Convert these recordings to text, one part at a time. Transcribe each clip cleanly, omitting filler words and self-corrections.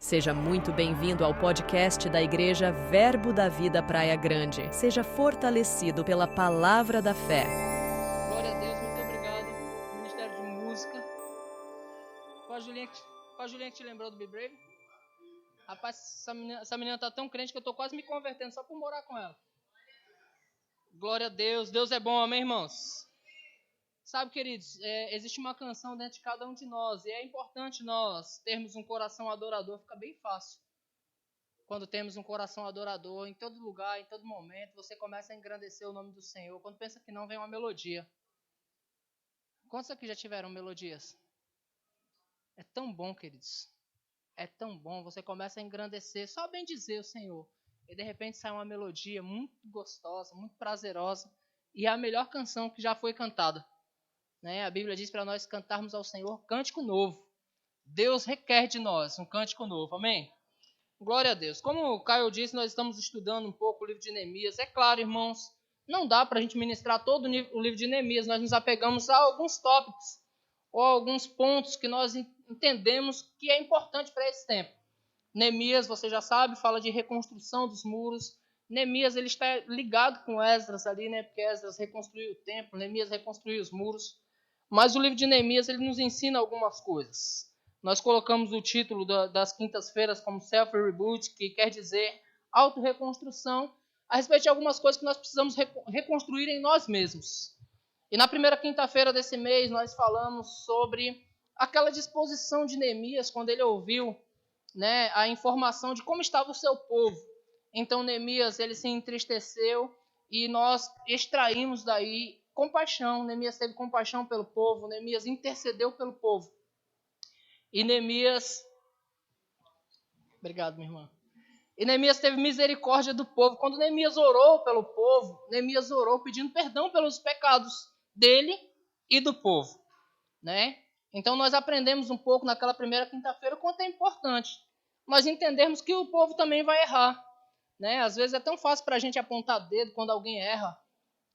Seja muito bem-vindo ao podcast da Igreja Verbo da Vida Praia Grande. Seja fortalecido pela palavra da fé. Glória a Deus, muito obrigado. Ministério de Música. Foi a Julinha que te lembrou do Be Brave? Rapaz, essa menina tá tão crente que eu tô quase me convertendo só por morar com ela. Glória a Deus, Deus é bom, amém, irmãos? Sabe, queridos, existe uma canção dentro de cada um de nós e é importante nós termos um coração adorador, fica bem fácil. Quando temos um coração adorador, em todo lugar, em todo momento, você começa a engrandecer o nome do Senhor. Quando pensa que não, vem uma melodia. Quantos aqui já tiveram melodias? É tão bom, queridos. É tão bom. Você começa a engrandecer, só bem dizer o Senhor. E de repente sai uma melodia muito gostosa, muito prazerosa. E é a melhor canção que já foi cantada. Né? A Bíblia diz para nós cantarmos ao Senhor cântico novo. Deus requer de nós um cântico novo. Amém? Glória a Deus. Como o Caio disse, nós estamos estudando um pouco o livro de Neemias. É claro, irmãos, não dá para a gente ministrar todo o livro de Neemias. Nós nos apegamos a alguns tópicos ou alguns pontos que nós entendemos que é importante para esse tempo. Neemias, você já sabe, fala de reconstrução dos muros. Neemias, ele está ligado com Esdras ali, né? Porque Esdras reconstruiu o templo, Neemias reconstruiu os muros. Mas o livro de Neemias, ele nos ensina algumas coisas. Nós colocamos o título das quintas-feiras como Self-Reboot, que quer dizer auto-reconstrução, a respeito de algumas coisas que nós precisamos reconstruir em nós mesmos. E na primeira quinta-feira desse mês, nós falamos sobre aquela disposição de Neemias, quando ele ouviu, né, a informação de como estava o seu povo. Então Neemias, ele se entristeceu e nós extraímos daí compaixão. Neemias teve compaixão pelo povo, Neemias intercedeu pelo povo. E Neemias... Obrigado, minha irmã. E Neemias teve misericórdia do povo. Quando Neemias orou pelo povo, Neemias orou pedindo perdão pelos pecados dele e do povo. Né? Então nós aprendemos um pouco naquela primeira quinta-feira o quanto é importante nós entendermos que o povo também vai errar. Né? Às vezes é tão fácil para a gente apontar dedo quando alguém erra.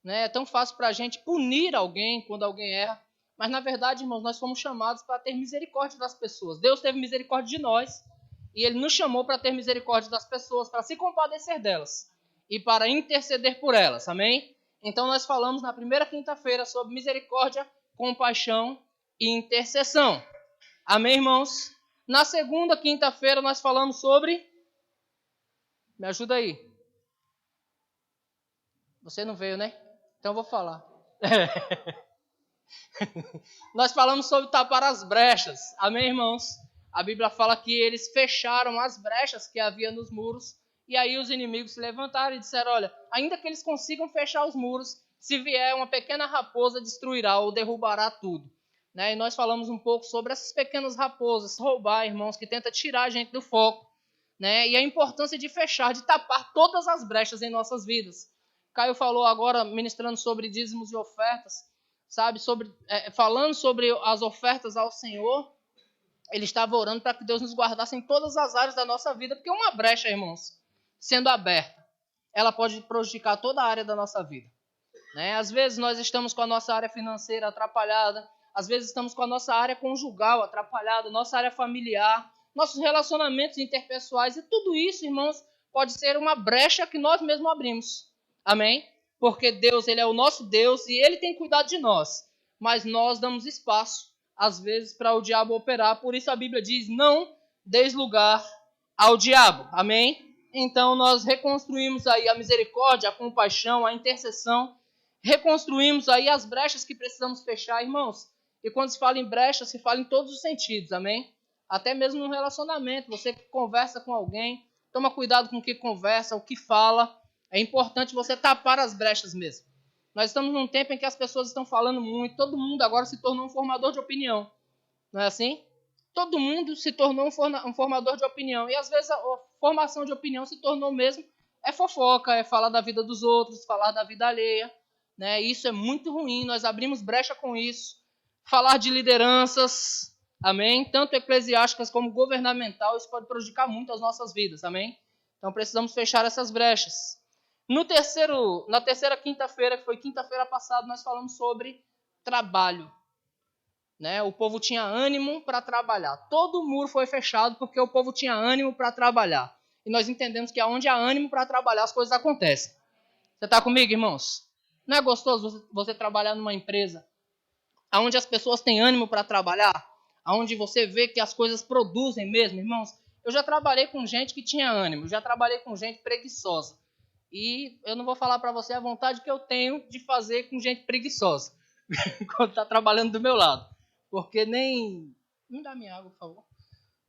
Né? É tão fácil para a gente punir alguém quando alguém erra. Mas na verdade, irmãos, nós fomos chamados para ter misericórdia das pessoas. Deus teve misericórdia de nós e Ele nos chamou para ter misericórdia das pessoas, para se compadecer delas e para interceder por elas. Amém? Então nós falamos na primeira quinta-feira sobre misericórdia, compaixão e intercessão. Amém, irmãos? Na segunda quinta-feira nós falamos sobre... Me ajuda aí. Você não veio, né? Então eu vou falar. Nós falamos sobre tapar as brechas. Amém, irmãos? A Bíblia fala que eles fecharam as brechas que havia nos muros. E aí os inimigos se levantaram e disseram, olha, ainda que eles consigam fechar os muros, se vier uma pequena raposa, destruirá ou derrubará tudo. Né? E nós falamos um pouco sobre essas pequenas raposas, roubar, irmãos, que tenta tirar a gente do foco. Né? E a importância de fechar, de tapar todas as brechas em nossas vidas. Caio falou agora, ministrando sobre dízimos e ofertas, sabe, falando sobre as ofertas ao Senhor. Ele estava orando para que Deus nos guardasse em todas as áreas da nossa vida, porque uma brecha, irmãos, sendo aberta, ela pode prejudicar toda a área da nossa vida. Né? Às vezes nós estamos com a nossa área financeira atrapalhada, às vezes estamos com a nossa área conjugal atrapalhada, nossa área familiar, nossos relacionamentos interpessoais, e tudo isso, irmãos, pode ser uma brecha que nós mesmos abrimos. Amém? Porque Deus, Ele é o nosso Deus e Ele tem cuidado de nós. Mas nós damos espaço, às vezes, para o diabo operar. Por isso a Bíblia diz, não deis lugar ao diabo. Amém? Então nós reconstruímos aí a misericórdia, a compaixão, a intercessão. Reconstruímos aí as brechas que precisamos fechar, irmãos. E quando se fala em brecha, se fala em todos os sentidos. Amém? Até mesmo no relacionamento. Você que conversa com alguém, toma cuidado com o que conversa, o que fala. É importante você tapar as brechas mesmo. Nós estamos num tempo em que as pessoas estão falando muito, todo mundo agora se tornou um formador de opinião. Não é assim? Todo mundo se tornou um formador de opinião. E às vezes a formação de opinião se tornou mesmo fofoca, é falar da vida dos outros, falar da vida alheia. Né? Isso é muito ruim, nós abrimos brecha com isso. Falar de lideranças, amém? Tanto eclesiásticas como governamental, isso pode prejudicar muito as nossas vidas, amém? Então precisamos fechar essas brechas. Na terceira quinta-feira, que foi quinta-feira passada, nós falamos sobre trabalho. né? O povo tinha ânimo para trabalhar. Todo o muro foi fechado porque o povo tinha ânimo para trabalhar. E nós entendemos que onde há ânimo para trabalhar, as coisas acontecem. Você está comigo, irmãos? Não é gostoso você trabalhar numa empresa onde as pessoas têm ânimo para trabalhar? Onde você vê que as coisas produzem mesmo, irmãos? Eu já trabalhei com gente que tinha ânimo, já trabalhei com gente preguiçosa. E eu não vou falar para você a vontade que eu tenho de fazer com gente preguiçosa, quando está trabalhando do meu lado. Porque nem... Me dá minha água, por favor.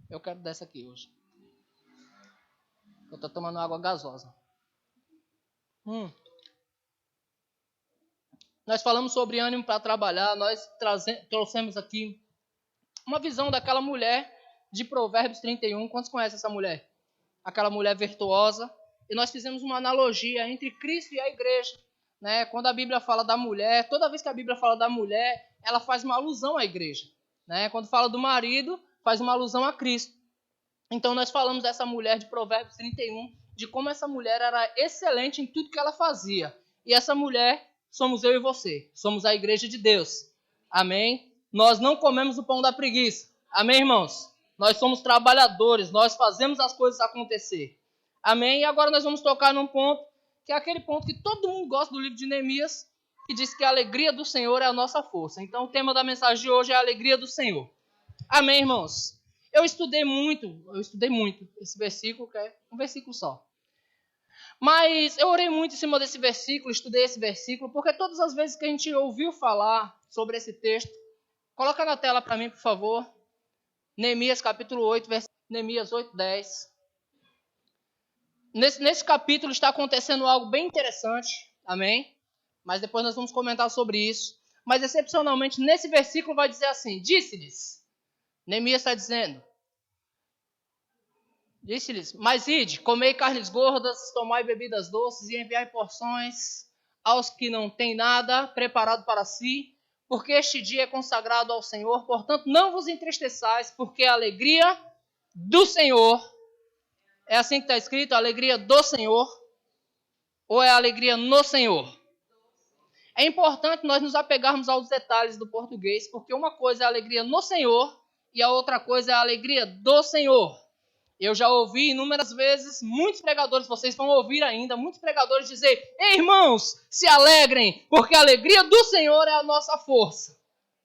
Eu quero dessa aqui hoje. Eu estou tomando água gasosa. Nós falamos sobre ânimo para trabalhar, nós trouxemos aqui uma visão daquela mulher de Provérbios 31. Quantos conhecem essa mulher? Aquela mulher virtuosa. E nós fizemos uma analogia entre Cristo e a igreja. Né? Quando a Bíblia fala da mulher, toda vez que a Bíblia fala da mulher, ela faz uma alusão à igreja. Né? Quando fala do marido, faz uma alusão a Cristo. Então nós falamos dessa mulher de Provérbios 31, de como essa mulher era excelente em tudo que ela fazia. E essa mulher somos eu e você. Somos a igreja de Deus. Amém? Nós não comemos o pão da preguiça. Amém, irmãos? Nós somos trabalhadores, nós fazemos as coisas acontecer. Amém? E agora nós vamos tocar num ponto, que é aquele ponto que todo mundo gosta do livro de Neemias, que diz que a alegria do Senhor é a nossa força. Então o tema da mensagem de hoje é a alegria do Senhor. Amém, irmãos? Eu estudei muito esse versículo, que é um versículo só. Mas eu orei muito em cima desse versículo, estudei esse versículo, porque todas as vezes que a gente ouviu falar sobre esse texto, coloca na tela para mim, por favor, Neemias capítulo 8, Neemias 8, 10. Nesse capítulo está acontecendo algo bem interessante, amém? Mas depois nós vamos comentar sobre isso. Mas excepcionalmente nesse versículo vai dizer assim, disse-lhes, Neemias está dizendo, disse-lhes, mas ide, comei carnes gordas, tomai bebidas doces e enviai porções aos que não têm nada preparado para si, porque este dia é consagrado ao Senhor, portanto não vos entristeçais, porque a alegria do Senhor, é assim que está escrito, a alegria do Senhor, ou é a alegria no Senhor? É importante nós nos apegarmos aos detalhes do português, porque uma coisa é a alegria no Senhor e a outra coisa é a alegria do Senhor. Eu já ouvi inúmeras vezes, muitos pregadores, vocês vão ouvir ainda, muitos pregadores dizer, ei, irmãos, se alegrem, porque a alegria do Senhor é a nossa força.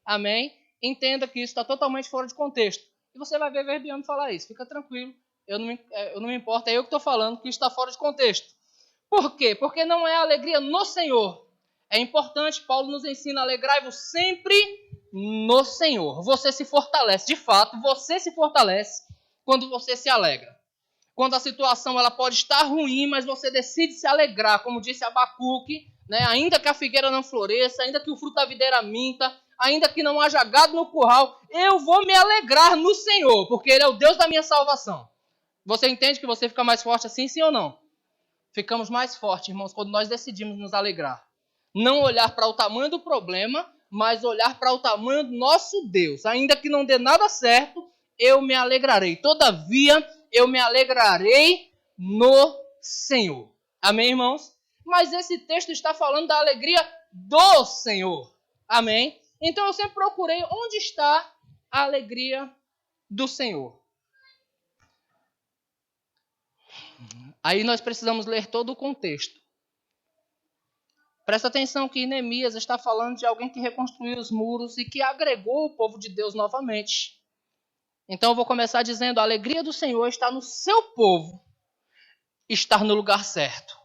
Amém? Entenda que isso está totalmente fora de contexto. E você vai ver Verbiano falar isso, fica tranquilo, eu não me importo, é eu que estou falando que isso está fora de contexto. Por quê? Porque não é a alegria no Senhor. É importante, Paulo nos ensina, alegrai-vos sempre no Senhor. Você se fortalece, de fato, você se fortalece quando você se alegra. Quando a situação ela pode estar ruim, mas você decide se alegrar, como disse Abacuque, né? Ainda que a figueira não floresça, ainda que o fruto da videira minta, ainda que não haja gado no curral, eu vou me alegrar no Senhor, porque Ele é o Deus da minha salvação. Você entende que você fica mais forte assim, sim ou não? Ficamos mais fortes, irmãos, quando nós decidimos nos alegrar. Não olhar para o tamanho do problema, mas olhar para o tamanho do nosso Deus. Ainda que não dê nada certo, eu me alegrarei. Todavia, eu me alegrarei no Senhor. Amém, irmãos? Mas esse texto está falando da alegria do Senhor. Amém? Então eu sempre procurei onde está a alegria do Senhor. Aí nós precisamos ler todo o contexto. Presta atenção que Neemias está falando de alguém que reconstruiu os muros e que agregou o povo de Deus novamente. Então eu vou começar dizendo, a alegria do Senhor está no seu povo estar no lugar certo.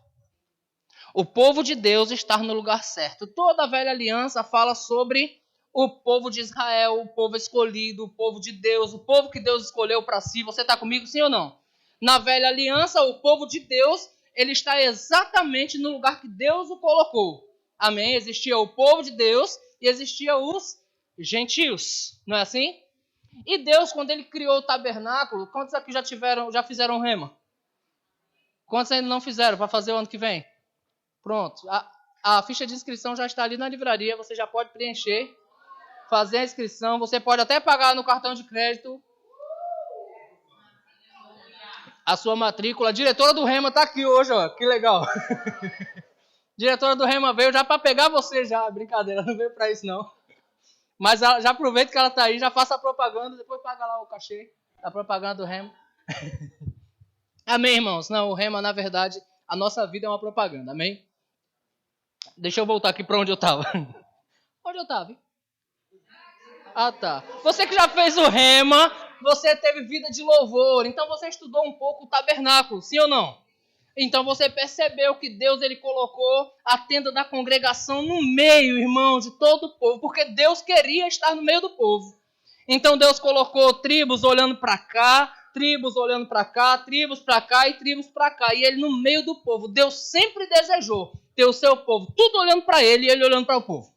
O povo de Deus estar no lugar certo. Toda a velha aliança fala sobre o povo de Israel, o povo escolhido, o povo de Deus, o povo que Deus escolheu para si. Você está comigo, sim ou não? Na velha aliança, o povo de Deus, ele está exatamente no lugar que Deus o colocou. Amém? Existia o povo de Deus e existia os gentios. Não é assim? E Deus, quando ele criou o tabernáculo, quantos aqui já fizeram rema? Quantos ainda não fizeram para fazer o ano que vem? Pronto. A ficha de inscrição já está ali na livraria, você já pode preencher, fazer a inscrição, você pode até pagar no cartão de crédito a sua matrícula. A diretora do Rema está aqui hoje, ó. Que legal. Diretora do Rema veio já para pegar você já. Brincadeira, não veio para isso não. Mas já aproveita que ela está aí, já faça a propaganda, depois paga lá o cachê, a propaganda do Rema. Amém, irmãos? Não, o Rema, na verdade, a nossa vida é uma propaganda, amém? Deixa eu voltar aqui para onde eu estava. Onde eu estava? Ah, tá. Você que já fez o Rema, você teve vida de louvor, então você estudou um pouco o tabernáculo, sim ou não? Então você percebeu que Deus ele colocou a tenda da congregação no meio, irmão, de todo o povo, porque Deus queria estar no meio do povo. Então Deus colocou tribos olhando para cá, tribos olhando para cá, tribos para cá e tribos para cá. E ele no meio do povo. Deus sempre desejou ter o seu povo, tudo olhando para ele e ele olhando para o povo.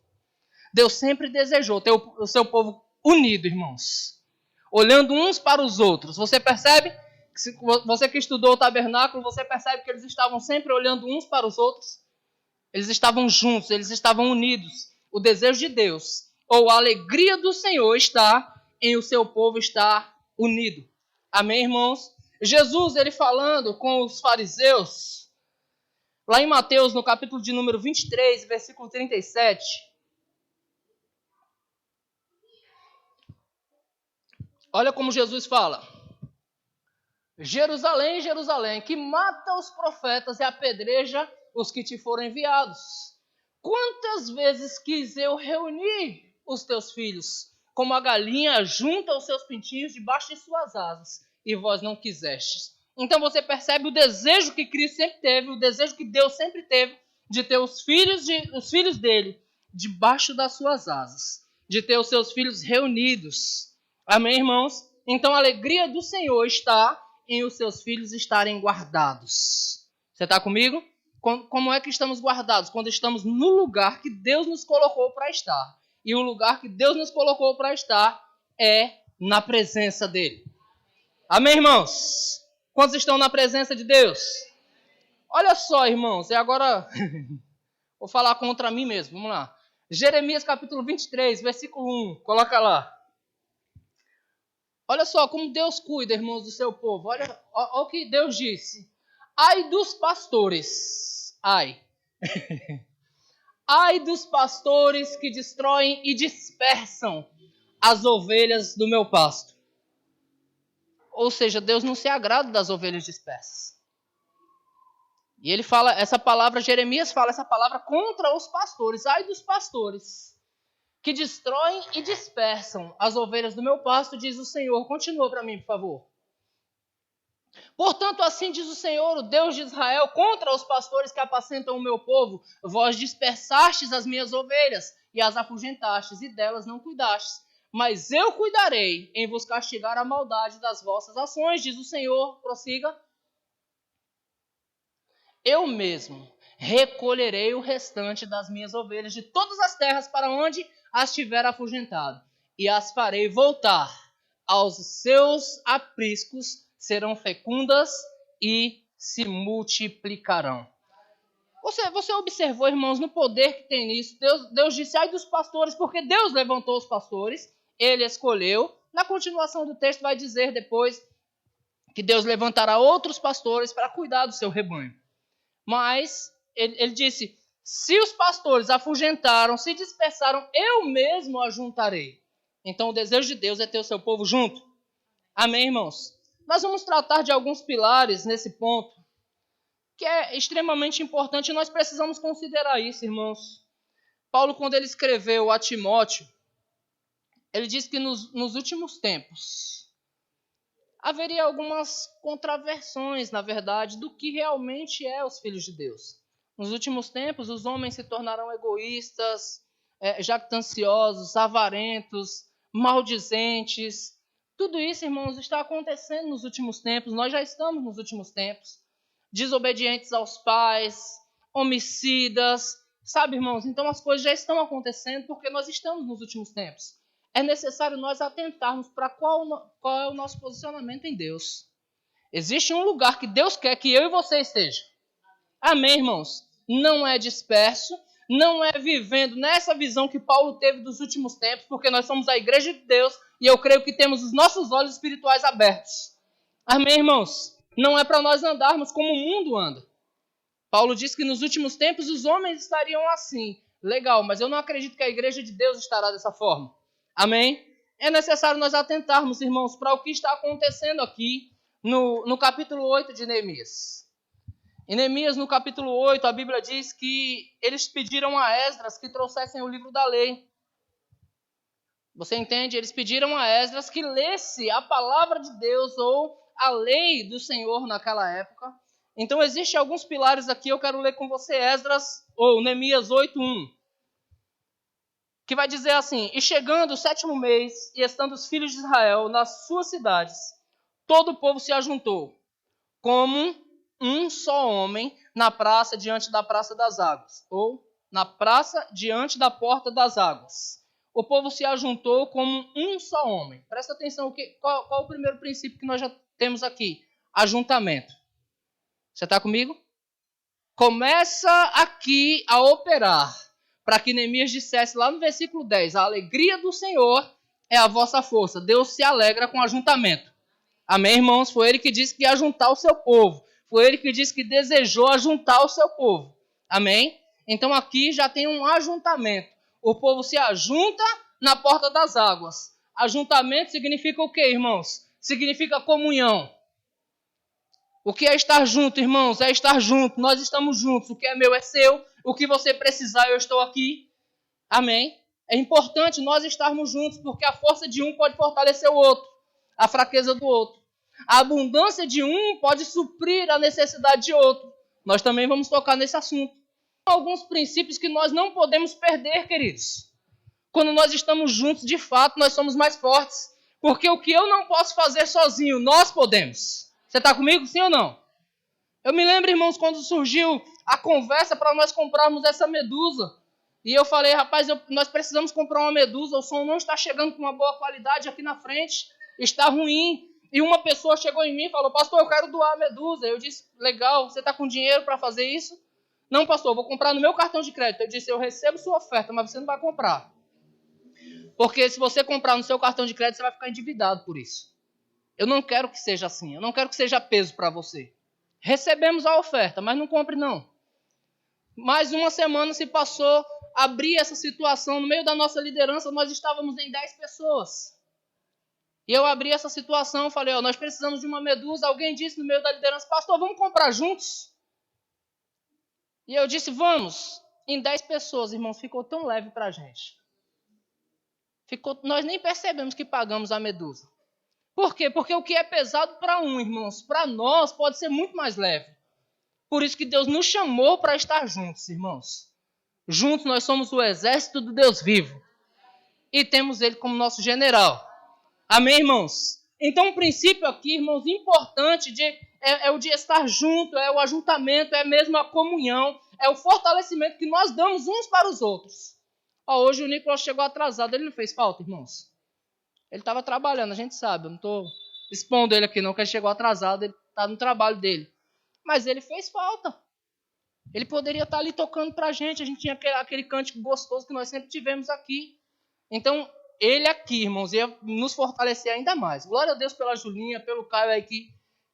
Deus sempre desejou ter o seu povo unido, irmãos. Olhando uns para os outros. Você percebe? Você que estudou o tabernáculo, você percebe que eles estavam sempre olhando uns para os outros. Eles estavam juntos, eles estavam unidos. O desejo de Deus, ou a alegria do Senhor está em o seu povo estar unido. Amém, irmãos? Jesus, ele falando com os fariseus, lá em Mateus, no capítulo de número 23, versículo 37. Olha como Jesus fala. Jerusalém, Jerusalém, que mata os profetas e apedreja os que te foram enviados. Quantas vezes quis eu reunir os teus filhos, como a galinha junta os seus pintinhos debaixo de suas asas, e vós não quisestes. Então você percebe o desejo que Cristo sempre teve, o desejo que Deus sempre teve, de ter os filhos dele debaixo das suas asas, de ter os seus filhos reunidos. Amém, irmãos? Então a alegria do Senhor está em os seus filhos estarem guardados. Você está comigo? Como é que estamos guardados? Quando estamos no lugar que Deus nos colocou para estar. E o lugar que Deus nos colocou para estar é na presença dele. Amém, irmãos? Quantos estão na presença de Deus? Olha só, irmãos, e agora vou falar contra mim mesmo, vamos lá. Jeremias capítulo 23, versículo 1, coloca lá. Olha só como Deus cuida, irmãos, do seu povo. Olha o que Deus disse. Ai dos pastores. Ai. Ai dos pastores que destroem e dispersam as ovelhas do meu pasto. Ou seja, Deus não se agrada das ovelhas dispersas. E ele fala essa palavra, Jeremias fala essa palavra contra os pastores. Ai dos pastores que destroem e dispersam as ovelhas do meu pasto, diz o Senhor. Continua para mim, por favor. Portanto, assim diz o Senhor, o Deus de Israel, contra os pastores que apacentam o meu povo, vós dispersastes as minhas ovelhas e as afugentastes, e delas não cuidastes. Mas eu cuidarei em vos castigar a maldade das vossas ações, diz o Senhor. Prossiga. Eu mesmo recolherei o restante das minhas ovelhas de todas as terras para onde as tiver afugentado, e as farei voltar aos seus apriscos, serão fecundas e se multiplicarão. Você observou, irmãos, no poder que tem nisso? Deus disse, ai dos pastores, porque Deus levantou os pastores, ele escolheu. Na continuação do texto vai dizer depois que Deus levantará outros pastores para cuidar do seu rebanho. Mas ele disse, se os pastores afugentaram, se dispersaram, eu mesmo ajuntarei. Então o desejo de Deus é ter o seu povo junto. Amém, irmãos? Nós vamos tratar de alguns pilares nesse ponto, que é extremamente importante, e nós precisamos considerar isso, irmãos. Paulo, quando ele escreveu a Timóteo, ele diz que nos últimos tempos haveria algumas contraversões, na verdade, do que realmente é os filhos de Deus. Nos últimos tempos, os homens se tornarão egoístas, jactanciosos, avarentos, maldizentes. Tudo isso, irmãos, está acontecendo nos últimos tempos. Nós já estamos nos últimos tempos. Desobedientes aos pais, homicidas. Sabe, irmãos? Então as coisas já estão acontecendo porque nós estamos nos últimos tempos. É necessário nós atentarmos para qual é o nosso posicionamento em Deus. Existe um lugar que Deus quer que eu e você esteja. Amém, irmãos? Não é disperso, não é vivendo nessa visão que Paulo teve dos últimos tempos, porque nós somos a igreja de Deus e eu creio que temos os nossos olhos espirituais abertos. Amém, irmãos? Não é para nós andarmos como o mundo anda. Paulo diz que nos últimos tempos os homens estariam assim. Legal, mas eu não acredito que a igreja de Deus estará dessa forma. Amém? É necessário nós atentarmos, irmãos, para o que está acontecendo aqui no capítulo 8 de Neemias. Em Neemias, no capítulo 8, a Bíblia diz que eles pediram a Esdras que trouxessem o livro da lei. Você entende? Eles pediram a Esdras que lesse a palavra de Deus ou a lei do Senhor naquela época. Então, existem alguns pilares aqui, eu quero ler com você Esdras, ou Neemias 8:1. Que vai dizer assim: E chegando o 7º mês, e estando os filhos de Israel nas suas cidades, todo o povo se ajuntou, como um só homem, na praça diante da praça das águas, ou na praça diante da porta das águas. O povo se ajuntou como um só homem. Presta atenção, qual o primeiro princípio que nós já temos aqui? Ajuntamento. Você está comigo? Começa aqui a operar, para que Neemias dissesse lá no versículo 10, a alegria do Senhor é a vossa força. Deus se alegra com ajuntamento. Amém, irmãos? Foi ele que disse que ia juntar o seu povo. Foi ele que disse que desejou ajuntar o seu povo. Amém? Então aqui já tem um ajuntamento. O povo se ajunta na porta das águas. Ajuntamento significa o quê, irmãos? Significa comunhão. O que é estar junto, irmãos? É estar junto. Nós estamos juntos. O que é meu é seu. O que você precisar, eu estou aqui. Amém? É importante nós estarmos juntos, porque a força de um pode fortalecer o outro. A fraqueza do outro. A abundância de um pode suprir a necessidade de outro. Nós também vamos tocar nesse assunto. Alguns princípios que nós não podemos perder, queridos. Quando nós estamos juntos, de fato, nós somos mais fortes. Porque o que eu não posso fazer sozinho, nós podemos. Você está comigo, sim ou não? Eu me lembro, irmãos, quando surgiu a conversa para nós comprarmos essa medusa. E eu falei, rapaz, nós precisamos comprar uma medusa. O som não está chegando com uma boa qualidade aqui na frente. Está ruim. E uma pessoa chegou em mim e falou, pastor, eu quero doar a medusa. Eu disse, legal, você está com dinheiro para fazer isso? Não, pastor, eu vou comprar no meu cartão de crédito. Eu disse, eu recebo sua oferta, mas você não vai comprar. Porque se você comprar no seu cartão de crédito, você vai ficar endividado por isso. Eu não quero que seja assim. Eu não quero que seja peso para você. Recebemos a oferta, mas não compre não. Mais uma semana se passou, abri essa situação. No meio da nossa liderança, nós estávamos em 10 pessoas. E eu abri essa situação, falei, nós precisamos de uma medusa. Alguém disse no meio da liderança, pastor, vamos comprar juntos? E eu disse, vamos. Em 10 pessoas, irmãos, ficou tão leve para a gente. Nós nem percebemos que pagamos a medusa. Por quê? Porque o que é pesado para um, irmãos, para nós pode ser muito mais leve. Por isso que Deus nos chamou para estar juntos, irmãos. Juntos nós somos o exército do Deus vivo. E temos Ele como nosso general. Amém, irmãos? Então, um princípio aqui, irmãos, importante é o de estar junto, é o ajuntamento, é mesmo a comunhão, é o fortalecimento que nós damos uns para os outros. Hoje o Nicolas chegou atrasado, ele não fez falta, irmãos? Ele estava trabalhando, a gente sabe, eu não estou expondo ele aqui não, que ele chegou atrasado, ele está no trabalho dele. Mas ele fez falta. Ele poderia estar ali tocando para a gente tinha aquele cântico gostoso que nós sempre tivemos aqui. Então, ele aqui, irmãos, ia nos fortalecer ainda mais. Glória a Deus pela Julinha, pelo Caio aqui.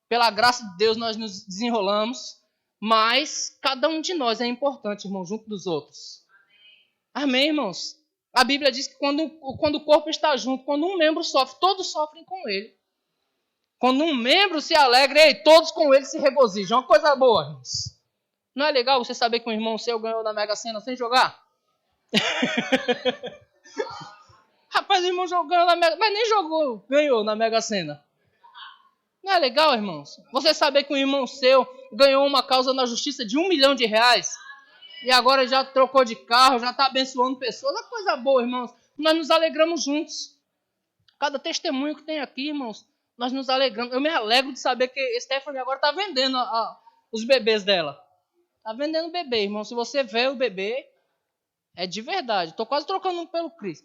Pela graça de Deus nós nos desenrolamos. Mas cada um de nós é importante, irmão, junto dos outros. Amém, irmãos? A Bíblia diz que quando o corpo está junto, quando um membro sofre, todos sofrem com ele. Quando um membro se alegra, todos com ele se regozijam. Uma coisa boa, irmãos. Não é legal você saber que um irmão seu ganhou na Mega Sena sem jogar? Rapaz, o irmão ganhou na Mega... Mas nem jogou, ganhou na Mega Sena. Não é legal, irmãos? Você saber que um irmão seu ganhou uma causa na justiça de R$1 milhão e agora já trocou de carro, já está abençoando pessoas. É coisa boa, irmãos. Nós nos alegramos juntos. Cada testemunho que tem aqui, irmãos, nós nos alegramos. Eu me alegro de saber que Stephanie agora está vendendo os bebês dela. Está vendendo bebê, irmão. Se você vê o bebê, é de verdade. Estou quase trocando um pelo Cris.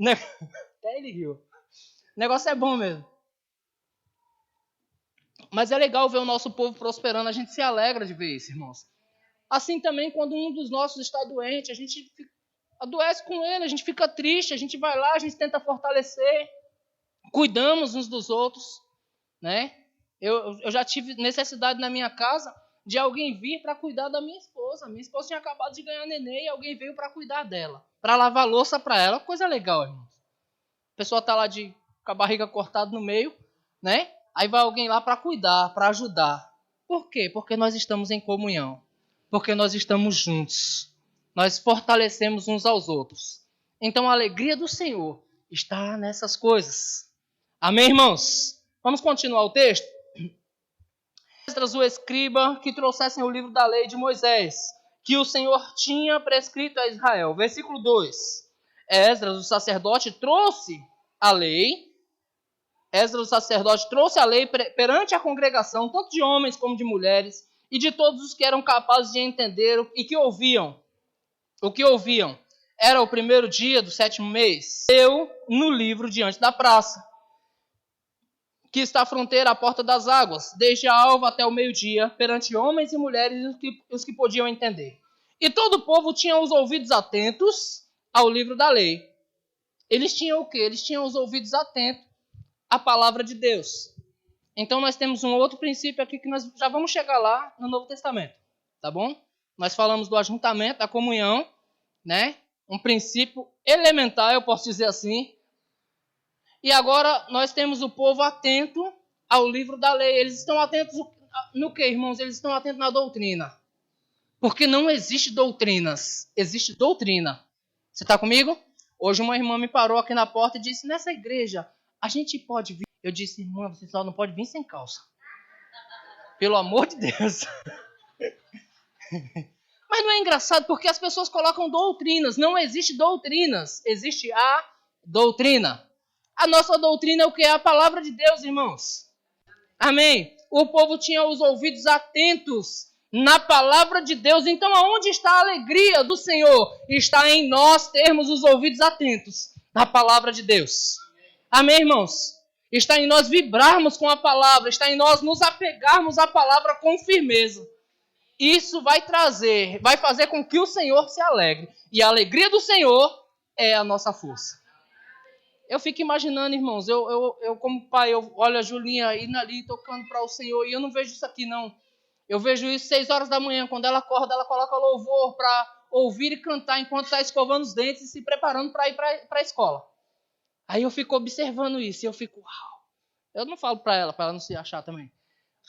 Até ele riu. O negócio é bom mesmo. Mas é legal ver o nosso povo prosperando. A gente se alegra de ver isso, irmãos. Assim também, quando um dos nossos está doente, a gente adoece com ele, a gente fica triste, a gente vai lá, a gente tenta fortalecer. Cuidamos uns dos outros, né? Eu já tive necessidade na minha casa de alguém vir para cuidar da minha esposa. Minha esposa tinha acabado de ganhar neném e alguém veio para cuidar dela, para lavar louça para ela. Coisa legal, irmão. A pessoa está lá com a barriga cortada no meio, né? Aí vai alguém lá para cuidar, para ajudar. Por quê? Porque nós estamos em comunhão. Porque nós estamos juntos. Nós fortalecemos uns aos outros. Então a alegria do Senhor está nessas coisas. Amém, irmãos? Vamos continuar o texto? Esdras, o escriba, que trouxessem o livro da lei de Moisés, que o Senhor tinha prescrito a Israel. Versículo 2. Esdras, o sacerdote, trouxe a lei. Esdras, o sacerdote, trouxe a lei perante a congregação, tanto de homens como de mulheres, e de todos os que eram capazes de entender e que ouviam. O que ouviam era o primeiro dia do 7º mês. Eu, no livro diante da praça, que está à fronteira, à porta das águas, desde a alva até o meio-dia, perante homens e mulheres e os que podiam entender. E todo o povo tinha os ouvidos atentos ao livro da lei. Eles tinham o quê? Eles tinham os ouvidos atentos à palavra de Deus. Então nós temos um outro princípio aqui que nós já vamos chegar lá no Novo Testamento, tá bom? Nós falamos do ajuntamento, da comunhão, né? Um princípio elementar, eu posso dizer assim. E agora nós temos o povo atento ao livro da lei. Eles estão atentos no que, irmãos? Eles estão atentos na doutrina. Porque não existe doutrinas, existe doutrina. Você está comigo? Hoje uma irmã me parou aqui na porta e disse, nessa igreja, a gente pode vir? Eu disse, irmã, você só não pode vir sem calça. Pelo amor de Deus. Mas não é engraçado porque as pessoas colocam doutrinas. Não existe doutrinas, existe a doutrina. A nossa doutrina é o que? É a palavra de Deus, irmãos. Amém? O povo tinha os ouvidos atentos na palavra de Deus. Então, aonde está a alegria do Senhor? Está em nós termos os ouvidos atentos na palavra de Deus. Amém, irmãos? Está em nós vibrarmos com a palavra. Está em nós nos apegarmos à palavra com firmeza. Isso vai fazer com que o Senhor se alegre. E a alegria do Senhor é a nossa força. Eu fico imaginando, irmãos, eu como pai, eu olho a Julinha indo ali, tocando para o Senhor, e eu não vejo isso aqui, não. Eu vejo isso 6 horas da manhã, quando ela acorda, ela coloca louvor para ouvir e cantar enquanto está escovando os dentes e se preparando para ir para a escola. Aí eu fico observando isso, e eu fico, uau. Eu não falo para ela não se achar também.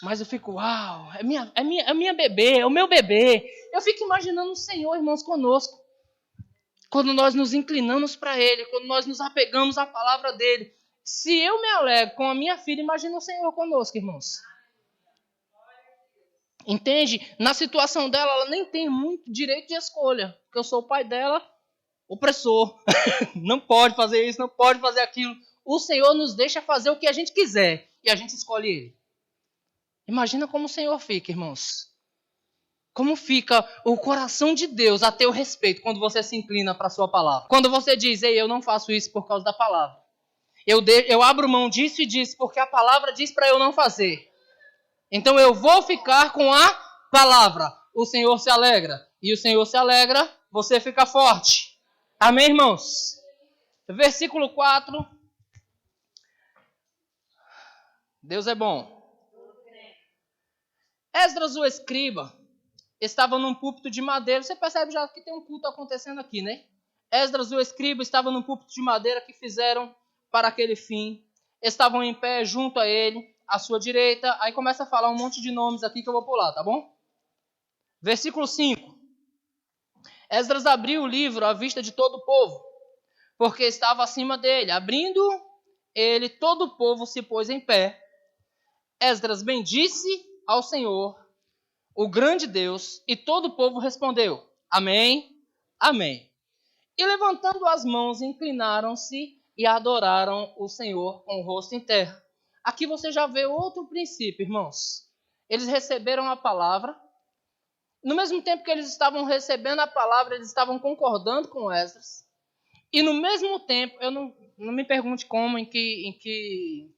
Mas eu fico, uau, é minha bebê, é o meu bebê. Eu fico imaginando o Senhor, irmãos, conosco. Quando nós nos inclinamos para Ele, quando nós nos apegamos à palavra dEle. Se eu me alegro com a minha filha, imagina o Senhor conosco, irmãos. Entende? Na situação dela, ela nem tem muito direito de escolha. Porque eu sou o pai dela, opressor. Não pode fazer isso, não pode fazer aquilo. O Senhor nos deixa fazer o que a gente quiser. E a gente escolhe Ele. Imagina como o Senhor fica, irmãos. Como fica o coração de Deus a teu respeito quando você se inclina para a sua palavra. Quando você diz, ei, eu não faço isso por causa da palavra. Eu abro mão disso e disso porque a palavra diz para eu não fazer. Então eu vou ficar com a palavra. O Senhor se alegra. E o Senhor se alegra, você fica forte. Amém, irmãos? Versículo 4. Deus é bom. Esdras, o escriba, estava num púlpito de madeira. Você percebe já que tem um culto acontecendo aqui, né? Esdras, o escriba, estava num púlpito de madeira que fizeram para aquele fim. Estavam em pé junto a ele, à sua direita. Aí começa a falar um monte de nomes aqui que eu vou pular, tá bom? Versículo 5. Esdras abriu o livro à vista de todo o povo, porque estava acima dele. Abrindo ele, todo o povo se pôs em pé. Esdras bendisse ao Senhor, o grande Deus, e todo o povo respondeu, amém, amém. E levantando as mãos, inclinaram-se e adoraram o Senhor com o rosto em terra. Aqui você já vê outro princípio, irmãos. Eles receberam a palavra. No mesmo tempo que eles estavam recebendo a palavra, eles estavam concordando com Esdras. E no mesmo tempo, eu não me pergunte como, em que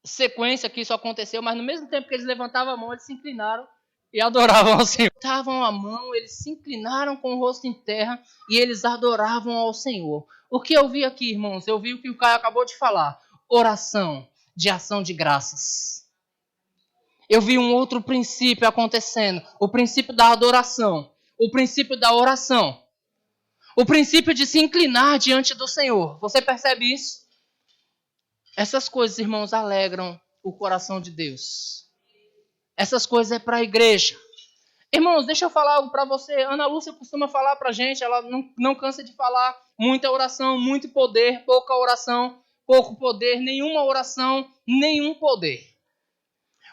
sequência que isso aconteceu, mas no mesmo tempo que eles levantavam a mão, eles se inclinaram e adoravam ao Senhor. Levantavam a mão, eles se inclinaram com o rosto em terra e eles adoravam ao Senhor. O que eu vi aqui, irmãos? Eu vi o que o Caio acabou de falar. Oração de ação de graças. eu vi um outro princípio acontecendo. O princípio da adoração. O princípio da oração. O princípio de se inclinar diante do Senhor. Você percebe isso? Essas coisas, irmãos, alegram o coração de Deus. Essas coisas é para a igreja. Irmãos, deixa eu falar algo para você. Ana Lúcia costuma falar para a gente, ela não cansa de falar. Muita oração, muito poder, pouca oração, pouco poder, nenhuma oração, nenhum poder.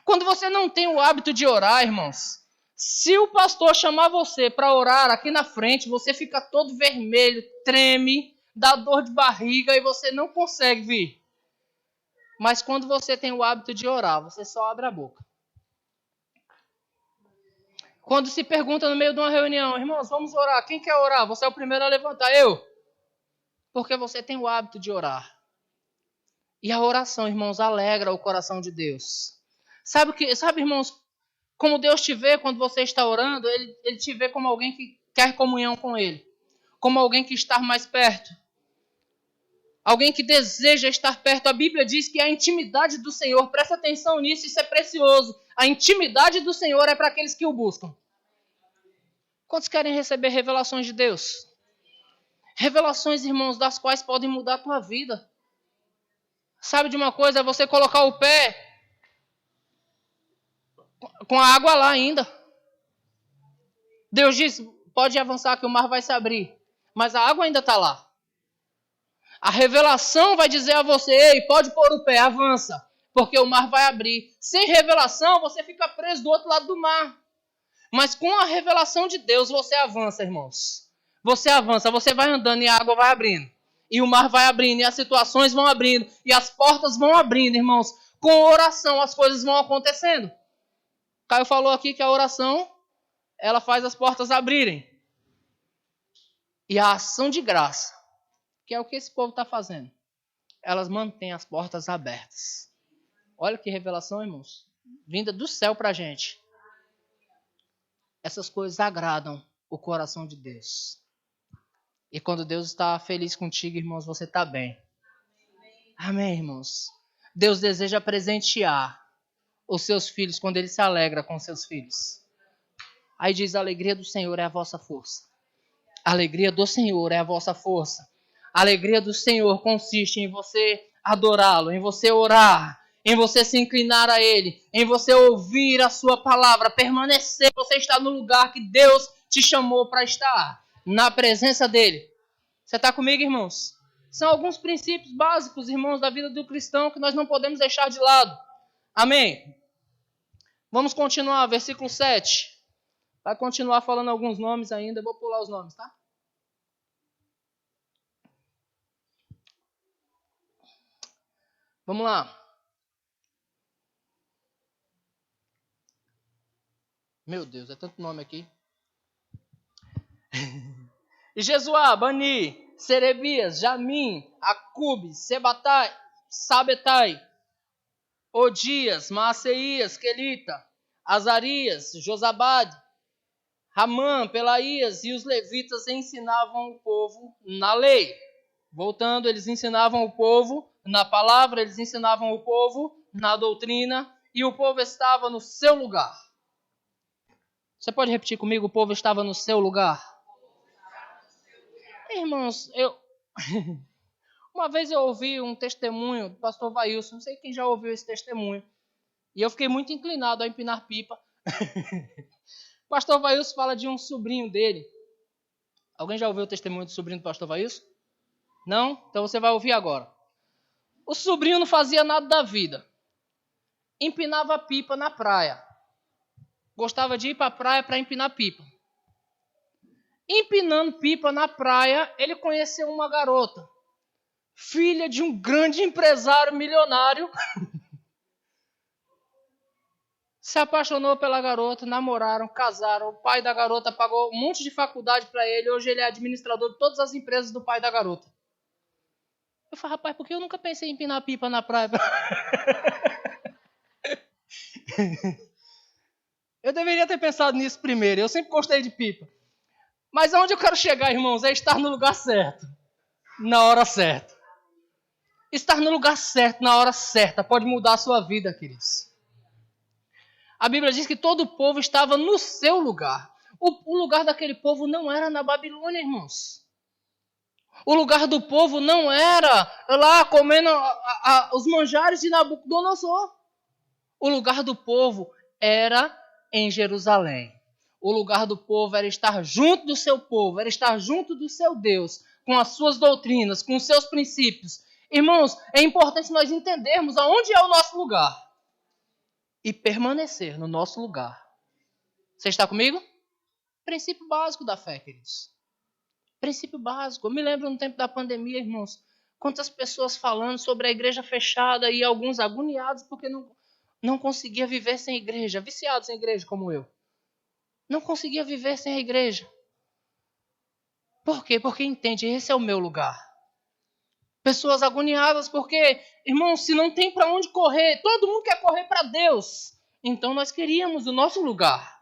Quando você não tem o hábito de orar, irmãos, se o pastor chamar você para orar aqui na frente, você fica todo vermelho, treme, dá dor de barriga e você não consegue vir. Mas quando você tem o hábito de orar, você só abre a boca. Quando se pergunta no meio de uma reunião, irmãos, vamos orar. Quem quer orar? Você é o primeiro a levantar. Eu. Porque você tem o hábito de orar. E a oração, irmãos, alegra o coração de Deus. Sabe, irmãos, como Deus te vê quando você está orando, Ele te vê como alguém que quer comunhão com Ele. Como alguém que está mais perto. Alguém que deseja estar perto. A Bíblia diz que a intimidade do Senhor, presta atenção nisso, isso é precioso. A intimidade do Senhor é para aqueles que o buscam. Quantos querem receber revelações de Deus? Revelações, irmãos, das quais podem mudar a tua vida. Sabe de uma coisa? É você colocar o pé com a água lá ainda. Deus diz, pode avançar que o mar vai se abrir. Mas a água ainda está lá. A revelação vai dizer a você, ei, pode pôr o pé, avança. Porque o mar vai abrir. Sem revelação, você fica preso do outro lado do mar. Mas com a revelação de Deus, você avança, irmãos. Você avança, você vai andando e a água vai abrindo. E o mar vai abrindo, e as situações vão abrindo. E as portas vão abrindo, irmãos. Com oração, as coisas vão acontecendo. Caio falou aqui que a oração, ela faz as portas abrirem. E a ação de graça, que é o que esse povo está fazendo, elas mantêm as portas abertas. Olha que revelação, irmãos. Vinda do céu para a gente. Essas coisas agradam o coração de Deus. E quando Deus está feliz contigo, irmãos, você está bem. Amém, irmãos? Deus deseja presentear os seus filhos quando Ele se alegra com os seus filhos. Aí diz, a alegria do Senhor é a vossa força. A alegria do Senhor é a vossa força. A alegria do Senhor consiste em você adorá-lo, em você orar, em você se inclinar a Ele, em você ouvir a sua palavra, permanecer. Você está no lugar que Deus te chamou para estar, na presença dEle. Você está comigo, irmãos? São alguns princípios básicos, irmãos, da vida do cristão que nós não podemos deixar de lado. Amém? Vamos continuar, versículo 7. Vai continuar falando alguns nomes ainda, eu vou pular os nomes, tá? Vamos lá. Meu Deus, é tanto nome aqui. E Jesuá, Bani, Serebias, Jamim, Acube, Sebatai, Sabetai, Odias, Maaseias, Quelita, Azarias, Josabade, Ramã, Pelaías e os levitas ensinavam o povo na lei. Voltando, eles ensinavam o povo na palavra, eles ensinavam o povo na doutrina e o povo estava no seu lugar. Você pode repetir comigo? O povo estava no seu lugar? Irmãos, uma vez eu ouvi um testemunho do pastor Vailson, não sei quem já ouviu esse testemunho, e eu fiquei muito inclinado a empinar pipa. O pastor Vailson fala de um sobrinho dele. Alguém já ouviu o testemunho do sobrinho do pastor Vailson? Não? Então você vai ouvir agora. O sobrinho não fazia nada da vida. Empinava pipa na praia. Gostava de ir para a praia para empinar pipa. Empinando pipa na praia, ele conheceu uma garota. Filha de um grande empresário milionário. Se apaixonou pela garota, namoraram, casaram. O pai da garota pagou um monte de faculdade para ele. Hoje ele é administrador de todas as empresas do pai da garota. Eu falei, rapaz, por que eu nunca pensei em empinar pipa na praia? Eu deveria ter pensado nisso primeiro. Eu sempre gostei de pipa. Mas aonde eu quero chegar, irmãos, é estar no lugar certo. Na hora certa. Estar no lugar certo, na hora certa, pode mudar a sua vida, queridos. A Bíblia diz que todo o povo estava no seu lugar. O lugar daquele povo não era na Babilônia, irmãos. O lugar do povo não era lá comendo os manjares de Nabucodonosor. O lugar do povo era em Jerusalém. O lugar do povo era estar junto do seu povo, era estar junto do seu Deus, com as suas doutrinas, com os seus princípios. Irmãos, é importante nós entendermos aonde é o nosso lugar e permanecer no nosso lugar. Você está comigo? Princípio básico da fé, queridos. Princípio básico. Eu me lembro no tempo da pandemia, irmãos, quantas pessoas falando sobre a igreja fechada e alguns agoniados porque não conseguia viver sem igreja, viciados em igreja como eu. Não conseguia viver sem a igreja. Por quê? Porque entende, esse é o meu lugar. Pessoas agoniadas porque, irmãos, se não tem para onde correr, todo mundo quer correr para Deus. Então nós queríamos o nosso lugar.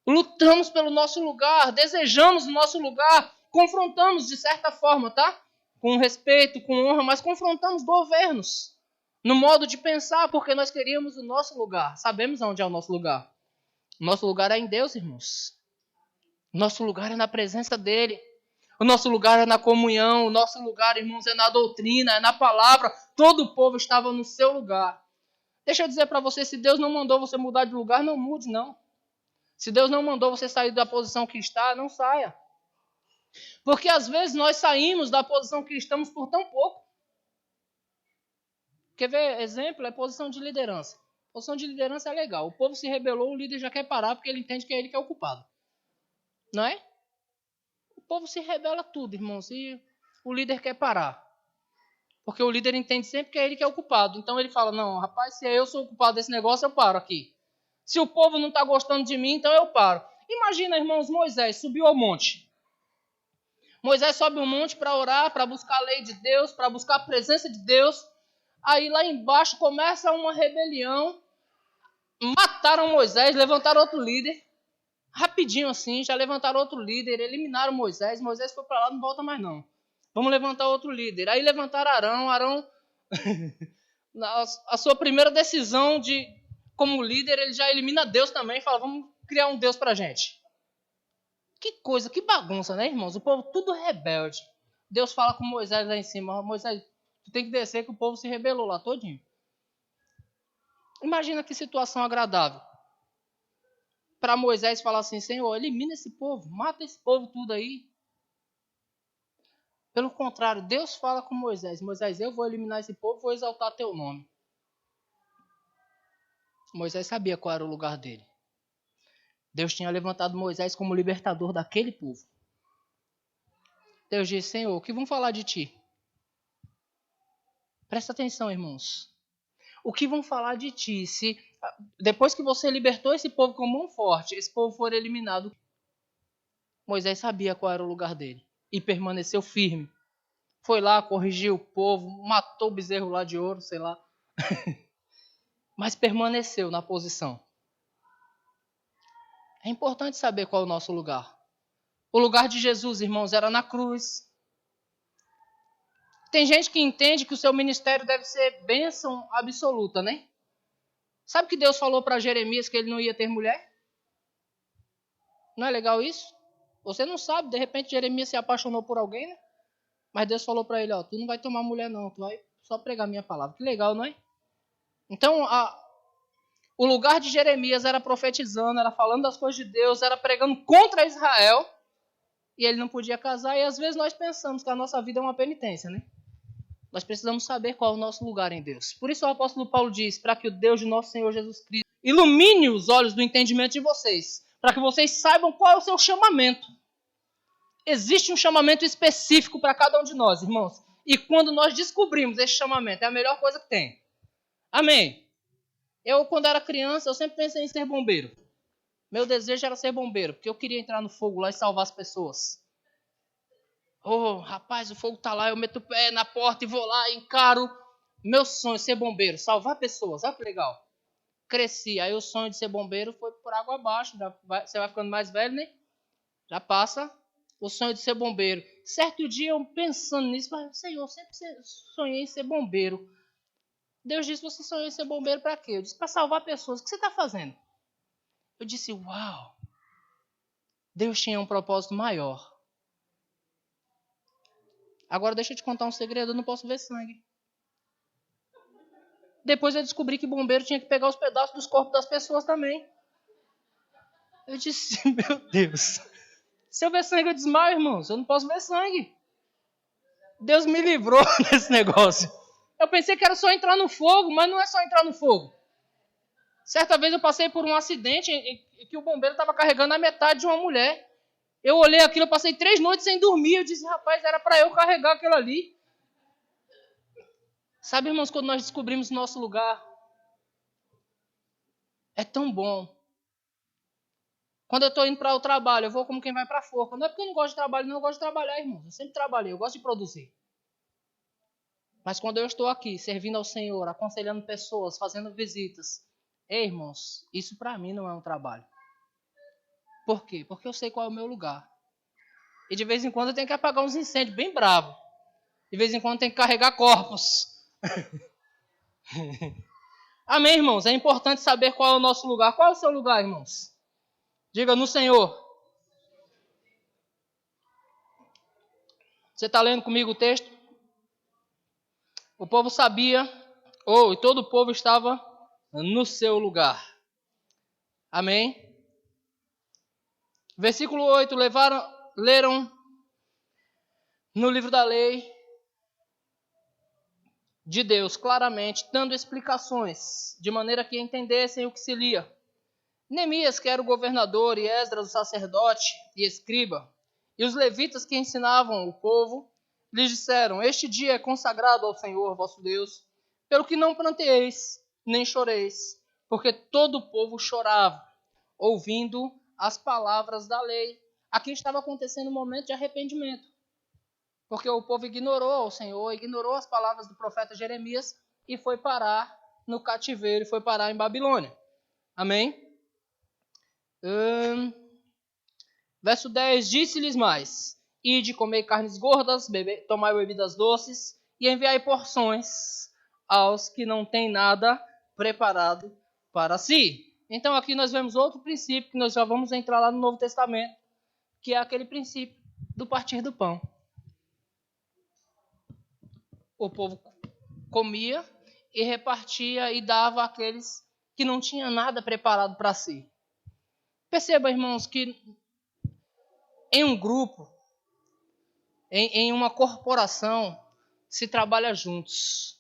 Lutamos pelo nosso lugar, desejamos o nosso lugar, confrontamos de certa forma, tá? Com respeito, com honra, mas confrontamos governos no modo de pensar, porque nós queríamos o nosso lugar. Sabemos onde é o nosso lugar. O nosso lugar é em Deus, irmãos. O nosso lugar é na presença dEle. O nosso lugar é na comunhão. O nosso lugar, irmãos, é na doutrina, é na palavra. Todo o povo estava no seu lugar. Deixa eu dizer para você, se Deus não mandou você mudar de lugar, não mude, não. Se Deus não mandou você sair da posição que está, não saia. Porque às vezes nós saímos da posição que estamos por tão pouco. Quer ver exemplo? É posição de liderança. Posição de liderança é legal. O povo se rebelou, o líder já quer parar porque ele entende que é ele que é o culpado. Não é? O povo se rebela tudo, irmãos, e o líder quer parar. Porque o líder entende sempre que é ele que é o culpado. Então ele fala, não, rapaz, se eu sou o culpado desse negócio, eu paro aqui. Se o povo não está gostando de mim, então eu paro. Imagina, irmãos, Moisés subiu ao monte. Moisés sobe um monte para orar, para buscar a lei de Deus, para buscar a presença de Deus. Aí lá embaixo começa uma rebelião. Mataram Moisés, levantaram outro líder. Rapidinho assim, já levantaram outro líder, eliminaram Moisés. Moisés foi para lá, não volta mais não. Vamos levantar outro líder. Aí levantaram Arão. Arão, a sua primeira decisão como líder, ele já elimina Deus também. Fala, vamos criar um Deus para a gente. Que coisa, que bagunça, né, irmãos? O povo tudo rebelde. Deus fala com Moisés lá em cima. Moisés, tu tem que descer que o povo se rebelou lá todinho. Imagina que situação agradável. Para Moisés falar assim, Senhor, elimina esse povo, mata esse povo tudo aí. Pelo contrário, Deus fala com Moisés, Moisés, eu vou eliminar esse povo, vou exaltar teu nome. Moisés sabia qual era o lugar dele. Deus tinha levantado Moisés como libertador daquele povo. Deus disse, Senhor, o que vão falar de ti? Presta atenção, irmãos. O que vão falar de ti se depois que você libertou esse povo com mão forte, esse povo for eliminado? Moisés sabia qual era o lugar dele e permaneceu firme. Foi lá, corrigiu o povo, matou o bezerro lá de ouro, sei lá. Mas permaneceu na posição. É importante saber qual é o nosso lugar. O lugar de Jesus, irmãos, era na cruz. Tem gente que entende que o seu ministério deve ser bênção absoluta, né? Sabe que Deus falou para Jeremias que ele não ia ter mulher? Não é legal isso? Você não sabe, de repente Jeremias se apaixonou por alguém, né? Mas Deus falou para ele, ó, tu não vai tomar mulher não, tu vai só pregar minha palavra. Que legal, não é? Então, o lugar de Jeremias era profetizando, era falando das coisas de Deus, era pregando contra Israel, e ele não podia casar, e às vezes nós pensamos que a nossa vida é uma penitência, né? Nós precisamos saber qual é o nosso lugar em Deus. Por isso o apóstolo Paulo diz, para que o Deus de nosso Senhor Jesus Cristo ilumine os olhos do entendimento de vocês, para que vocês saibam qual é o seu chamamento. Existe um chamamento específico para cada um de nós, irmãos. E quando nós descobrimos esse chamamento, é a melhor coisa que tem. Amém? Eu, quando era criança, eu sempre pensei em ser bombeiro. Meu desejo era ser bombeiro, porque eu queria entrar no fogo lá e salvar as pessoas. Oh, rapaz, o fogo tá lá, eu meto o pé na porta e vou lá, encaro. Meu sonho é ser bombeiro, salvar pessoas, olha que legal. Cresci, aí o sonho de ser bombeiro foi por água abaixo, você vai ficando mais velho, né? Já passa o sonho de ser bombeiro. Certo dia, eu pensando nisso, falei, Senhor, eu sempre sonhei em ser bombeiro. Deus disse, você sonhou em ser bombeiro para quê? Eu disse, para salvar pessoas. O que você está fazendo? Eu disse, uau, Deus tinha um propósito maior. Agora deixa eu te contar um segredo, eu não posso ver sangue. Depois eu descobri que bombeiro tinha que pegar os pedaços dos corpos das pessoas também. Eu disse, meu Deus, se eu ver sangue eu desmaio, irmãos, eu não posso ver sangue. Deus me livrou desse negócio. Eu pensei que era só entrar no fogo, mas não é só entrar no fogo. Certa vez eu passei por um acidente em que o bombeiro estava carregando a metade de uma mulher. Eu olhei aquilo, eu passei 3 noites sem dormir. Eu disse, rapaz, era para eu carregar aquilo ali. Sabe, irmãos, quando nós descobrimos nosso lugar, é tão bom. Quando eu estou indo para o trabalho, eu vou como quem vai para a forca. Não é porque eu não gosto de trabalho, não, eu gosto de trabalhar, irmãos. Eu sempre trabalhei, eu gosto de produzir. Mas quando eu estou aqui, servindo ao Senhor, aconselhando pessoas, fazendo visitas, irmãos, isso para mim não é um trabalho. Por quê? Porque eu sei qual é o meu lugar. E de vez em quando eu tenho que apagar uns incêndios bem bravos. De vez em quando eu tenho que carregar corpos. Amém, irmãos? É importante saber qual é o nosso lugar. Qual é o seu lugar, irmãos? Diga, no Senhor. Você está lendo comigo o texto? O povo sabia, e todo o povo estava no seu lugar. Amém? Versículo 8, leram no livro da lei de Deus, claramente, dando explicações, de maneira que entendessem o que se lia. Neemias, que era o governador, e Esdras, o sacerdote e escriba, e os levitas que ensinavam o povo, lhes disseram, este dia é consagrado ao Senhor, vosso Deus, pelo que não planteeis, nem choreis, porque todo o povo chorava, ouvindo as palavras da lei. Aqui estava acontecendo um momento de arrependimento, porque o povo ignorou o Senhor, ignorou as palavras do profeta Jeremias e foi parar no cativeiro, foi parar em Babilônia. Amém? Verso 10, disse-lhes mais, ide, comei carnes gordas, tomai bebidas doces, e enviai porções aos que não têm nada preparado para si. Então aqui nós vemos outro princípio, que nós já vamos entrar lá no Novo Testamento, que é aquele princípio do partir do pão. O povo comia e repartia e dava àqueles que não tinham nada preparado para si. Perceba, irmãos, que em um grupo, em uma corporação, se trabalha juntos.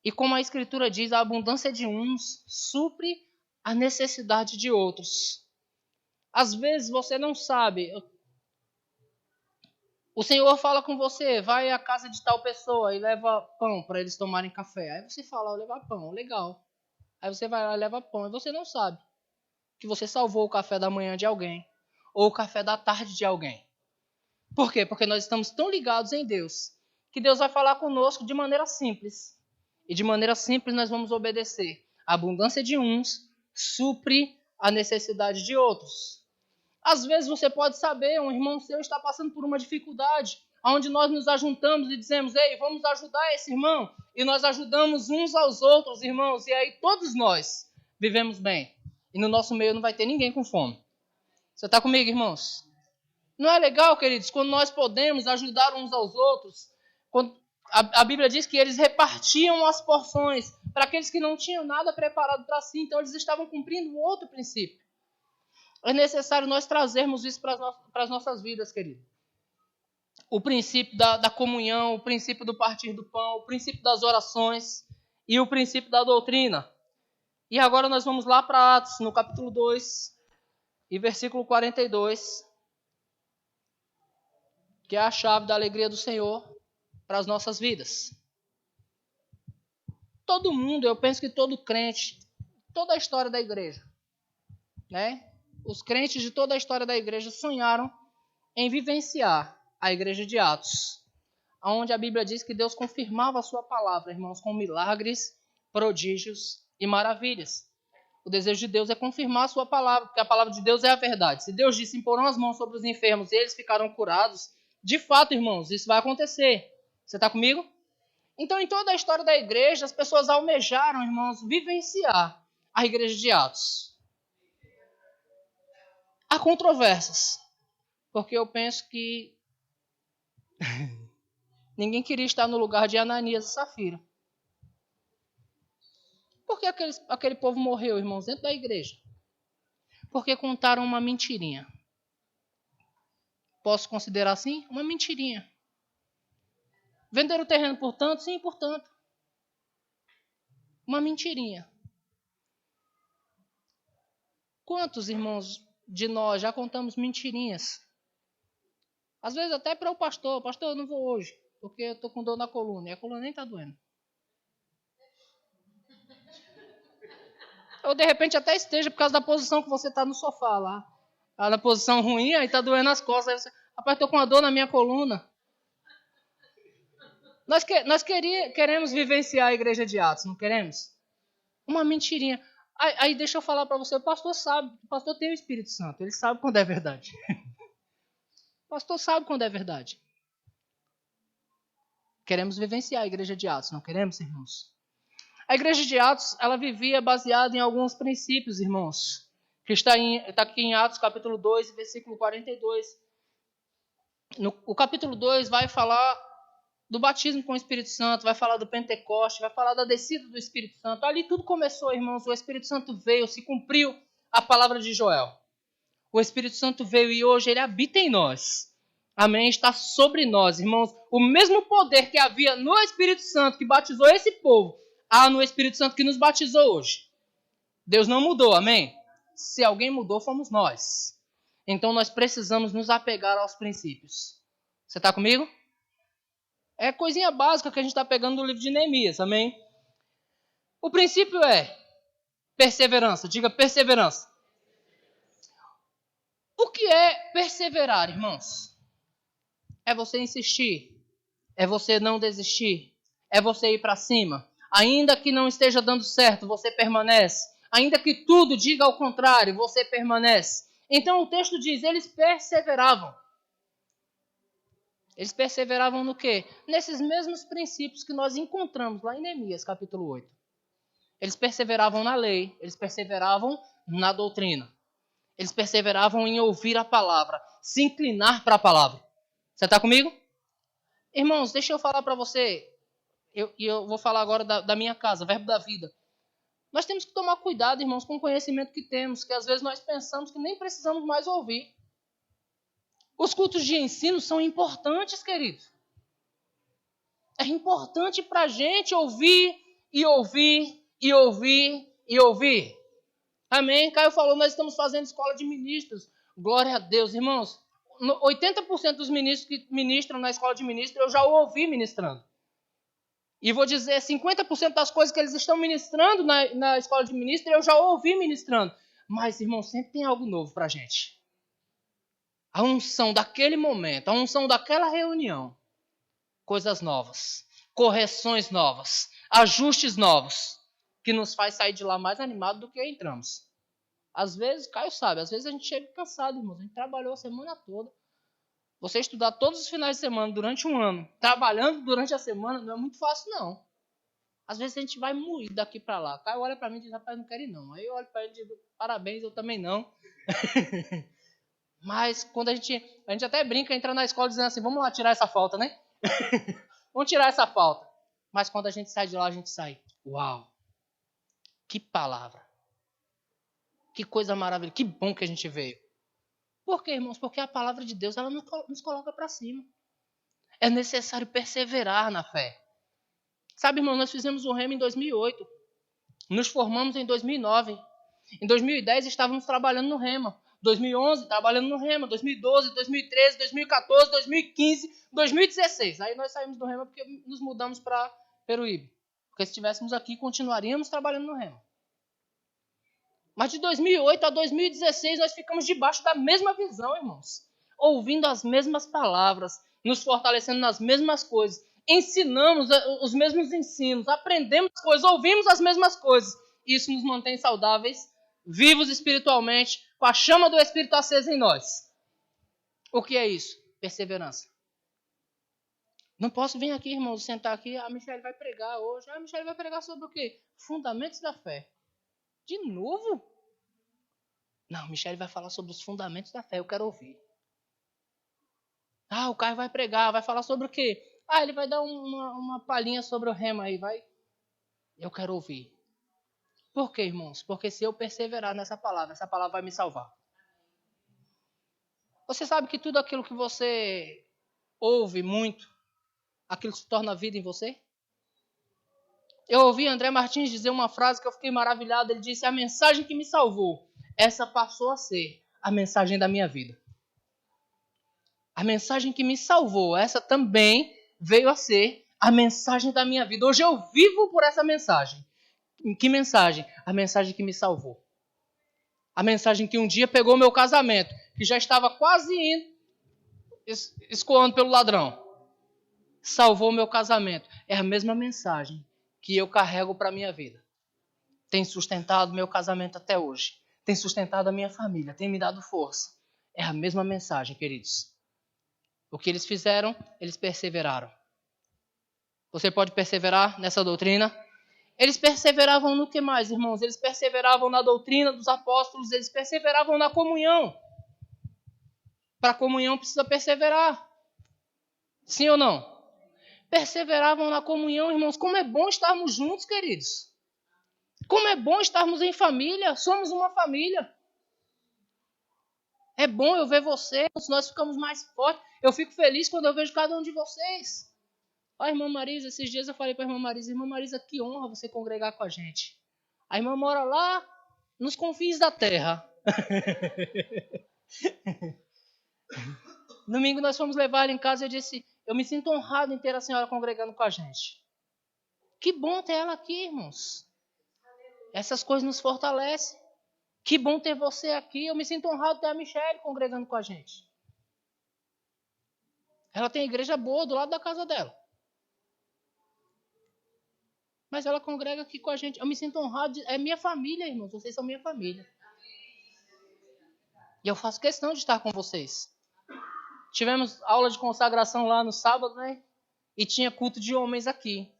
E como a Escritura diz, a abundância de uns supre a necessidade de outros. Às vezes você não sabe. O Senhor fala com você, vai à casa de tal pessoa e leva pão para eles tomarem café. Aí você fala, levar pão, legal. Aí você vai lá e leva pão. E você não sabe que você salvou o café da manhã de alguém. Ou o café da tarde de alguém. Por quê? Porque nós estamos tão ligados em Deus, que Deus vai falar conosco de maneira simples. E de maneira simples nós vamos obedecer. A abundância de uns supre a necessidade de outros. Às vezes você pode saber, um irmão seu está passando por uma dificuldade, onde nós nos ajuntamos e dizemos, ei, vamos ajudar esse irmão. E nós ajudamos uns aos outros, irmãos, e aí todos nós vivemos bem. E no nosso meio não vai ter ninguém com fome. Você está comigo, irmãos? Não é legal, queridos, quando nós podemos ajudar uns aos outros? Quando a Bíblia diz que eles repartiam as porções para aqueles que não tinham nada preparado para si. Então eles estavam cumprindo outro princípio. É necessário nós trazermos isso para as nossas vidas, querido. O princípio da comunhão, o princípio do partir do pão, o princípio das orações e o princípio da doutrina. E agora nós vamos lá para Atos, no capítulo 2 e versículo 42, que é a chave da alegria do Senhor para as nossas vidas. Todo mundo, eu penso que todo crente, toda a história da igreja, né? Os crentes de toda a história da igreja sonharam em vivenciar a igreja de Atos, onde a Bíblia diz que Deus confirmava a sua palavra, irmãos, com milagres, prodígios e maravilhas. O desejo de Deus é confirmar a sua palavra, porque a palavra de Deus é a verdade. Se Deus disse, imporão as mãos sobre os enfermos e eles ficaram curados, de fato, irmãos, isso vai acontecer. Você está comigo? Então, em toda a história da igreja, as pessoas almejaram, irmãos, vivenciar a igreja de Atos. Há controvérsias, porque eu penso que ninguém queria estar no lugar de Ananias e Safira. Por que aquele povo morreu, irmãos, dentro da igreja? Porque contaram uma mentirinha. Posso considerar assim? Uma mentirinha. Venderam o terreno por tanto? Sim, por tanto. Uma mentirinha. Quantos, irmãos, de nós já contamos mentirinhas? Às vezes até para o pastor. Pastor, eu não vou hoje, porque eu estou com dor na coluna. E a coluna nem está doendo. Ou de repente até esteja por causa da posição que você está no sofá lá. Tá na posição ruim, aí está doendo as costas. Aí você, rapaz, estou com uma dor na minha coluna. Nós queremos vivenciar a igreja de Atos, não queremos? Uma mentirinha. Aí deixa eu falar para você, o pastor sabe, o pastor tem o Espírito Santo, ele sabe quando é verdade. O pastor sabe quando é verdade. Queremos vivenciar a igreja de Atos, não queremos, irmãos? A igreja de Atos, ela vivia baseada em alguns princípios, irmãos, que está aqui em Atos capítulo 2, versículo 42. O capítulo 2 vai falar do batismo com o Espírito Santo, vai falar do Pentecoste, vai falar da descida do Espírito Santo. Ali tudo começou, irmãos, o Espírito Santo veio, se cumpriu a palavra de Joel. O Espírito Santo veio e hoje ele habita em nós. Amém? Está sobre nós, irmãos. O mesmo poder que havia no Espírito Santo que batizou esse povo, há no Espírito Santo que nos batizou hoje. Deus não mudou, amém? Se alguém mudou, fomos nós. Então nós precisamos nos apegar aos princípios. Você está comigo? É coisinha básica que a gente está pegando do livro de Neemias, amém? O princípio é perseverança. Diga perseverança. O que é perseverar, irmãos? É você insistir. É você não desistir. É você ir para cima. Ainda que não esteja dando certo, você permanece. Ainda que tudo diga ao contrário, você permanece. Então o texto diz, eles perseveravam. Eles perseveravam no quê? Nesses mesmos princípios que nós encontramos lá em Neemias, capítulo 8. Eles perseveravam na lei, eles perseveravam na doutrina. Eles perseveravam em ouvir a palavra, se inclinar para a palavra. Você está comigo? Irmãos, deixa eu falar para você, eu vou falar agora da minha casa, Verbo da Vida. Nós temos que tomar cuidado, irmãos, com o conhecimento que temos, que às vezes nós pensamos que nem precisamos mais ouvir. Os cultos de ensino são importantes, queridos. É importante para a gente ouvir e ouvir e ouvir e ouvir. Amém? Caio falou, nós estamos fazendo escola de ministros. Glória a Deus, irmãos. 80% dos ministros que ministram na escola de ministros, eu já ouvi ministrando. E vou dizer, 50% das coisas que eles estão ministrando na escola de ministros, eu já ouvi ministrando. Mas, irmãos, sempre tem algo novo para a gente. A unção daquele momento, a unção daquela reunião. Coisas novas, correções novas, ajustes novos, que nos faz sair de lá mais animado do que entramos. Às vezes, Caio sabe, às vezes a gente chega cansado, irmãos. A gente trabalhou a semana toda. Você estudar todos os finais de semana durante um ano, trabalhando durante a semana, não é muito fácil, não. Às vezes a gente vai moído daqui para lá. Caio olha para mim e diz, rapaz, não quero ir não. Aí eu olho para ele e digo, parabéns, eu também não. Mas quando a gente até brinca, entra na escola dizendo assim, vamos lá tirar essa falta, né? Vamos tirar essa falta. Mas quando a gente sai de lá, a gente sai. Uau! Que palavra! Que coisa maravilhosa! Que bom que a gente veio. Por quê, irmãos? Porque a palavra de Deus ela nos coloca para cima. É necessário perseverar na fé. Sabe, irmão, nós fizemos o Rema em 2008. Nos formamos em 2009. Em 2010 estávamos trabalhando no Rema. 2011 trabalhando no Rema. 2012, 2013, 2014, 2015, 2016. Aí nós saímos do Rema porque nos mudamos para Peruíbe. Porque se estivéssemos aqui, continuaríamos trabalhando no Rema. Mas de 2008 a 2016 nós ficamos debaixo da mesma visão, irmãos. Ouvindo as mesmas palavras, nos fortalecendo nas mesmas coisas. Ensinamos os mesmos ensinos, aprendemos as coisas, ouvimos as mesmas coisas. Isso nos mantém saudáveis, vivos espiritualmente, com a chama do Espírito acesa em nós. O que é isso? Perseverança. Não posso vir aqui, irmãos, sentar aqui, a Michele vai pregar hoje. A Michele vai pregar sobre o quê? Fundamentos da fé. De novo? Não, Michele vai falar sobre os fundamentos da fé, eu quero ouvir. O Caio vai pregar, vai falar sobre o quê? Ele vai dar uma palhinha sobre o rema aí, vai. Eu quero ouvir. Por quê, irmãos? Porque se eu perseverar nessa palavra, essa palavra vai me salvar. Você sabe que tudo aquilo que você ouve muito, aquilo se torna vida em você? Eu ouvi André Martins dizer uma frase que eu fiquei maravilhado. Ele disse: a mensagem que me salvou, essa passou a ser a mensagem da minha vida. A mensagem que me salvou, essa também veio a ser a mensagem da minha vida. Hoje eu vivo por essa mensagem. Que mensagem? A mensagem que me salvou. A mensagem que um dia pegou meu casamento, que já estava quase indo, escoando pelo ladrão. Salvou meu casamento. É a mesma mensagem que eu carrego para a minha vida. Tem sustentado meu casamento até hoje. Tem sustentado a minha família. Tem me dado força. É a mesma mensagem, queridos. O que eles fizeram, eles perseveraram. Você pode perseverar nessa doutrina? Eles perseveravam no que mais, irmãos? Eles perseveravam na doutrina dos apóstolos. Eles perseveravam na comunhão. Para a comunhão precisa perseverar. Sim ou não? Perseveravam na comunhão, irmãos. Como é bom estarmos juntos, queridos. Como é bom estarmos em família. Somos uma família. É bom eu ver vocês. Nós ficamos mais fortes. Eu fico feliz quando eu vejo cada um de vocês. Irmã Marisa, esses dias eu falei para a irmã Marisa, que honra você congregar com a gente. A irmã mora lá nos confins da terra. Domingo nós fomos levar ela em casa e eu disse: eu me sinto honrado em ter a senhora congregando com a gente. Que bom ter ela aqui, irmãos. Essas coisas nos fortalecem. Que bom ter você aqui. Eu me sinto honrado ter a Michele congregando com a gente. Ela tem igreja boa do lado da casa dela. Mas ela congrega aqui com a gente. Eu me sinto honrado. É minha família, irmãos. Vocês são minha família. E eu faço questão de estar com vocês. Tivemos aula de consagração lá no sábado, né? E tinha culto de homens aqui.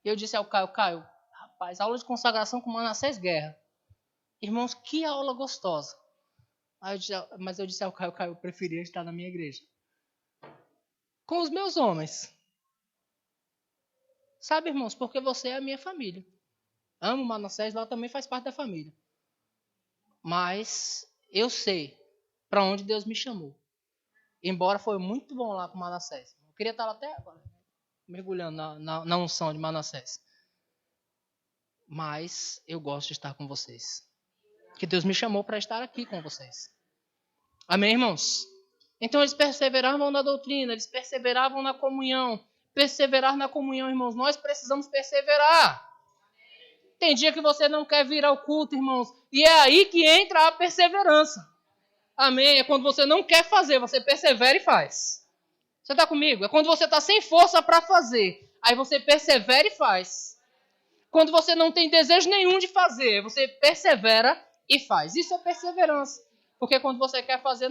E eu disse ao Caio, rapaz, aula de consagração com Manassés Guerra. Irmãos, que aula gostosa. Mas eu disse ao Caio, eu preferia estar na minha igreja. Com os meus homens. Sabe, irmãos, porque você é a minha família. Amo Manassés, lá também faz parte da família. Mas eu sei para onde Deus me chamou. Embora foi muito bom lá com Manassés. Eu queria estar lá até agora, mergulhando na unção de Manassés. Mas eu gosto de estar com vocês. Que Deus me chamou para estar aqui com vocês. Amém, irmãos? Então eles perseveravam na doutrina, eles perseveravam na comunhão. Perseverar na comunhão, irmãos, nós precisamos perseverar. Tem dia que você não quer vir ao culto, irmãos, e é aí que entra a perseverança. Amém? É quando você não quer fazer, você persevera e faz. Você está comigo? É quando você está sem força para fazer, aí você persevera e faz. Quando você não tem desejo nenhum de fazer, você persevera e faz. Isso é perseverança. Porque quando você quer fazer...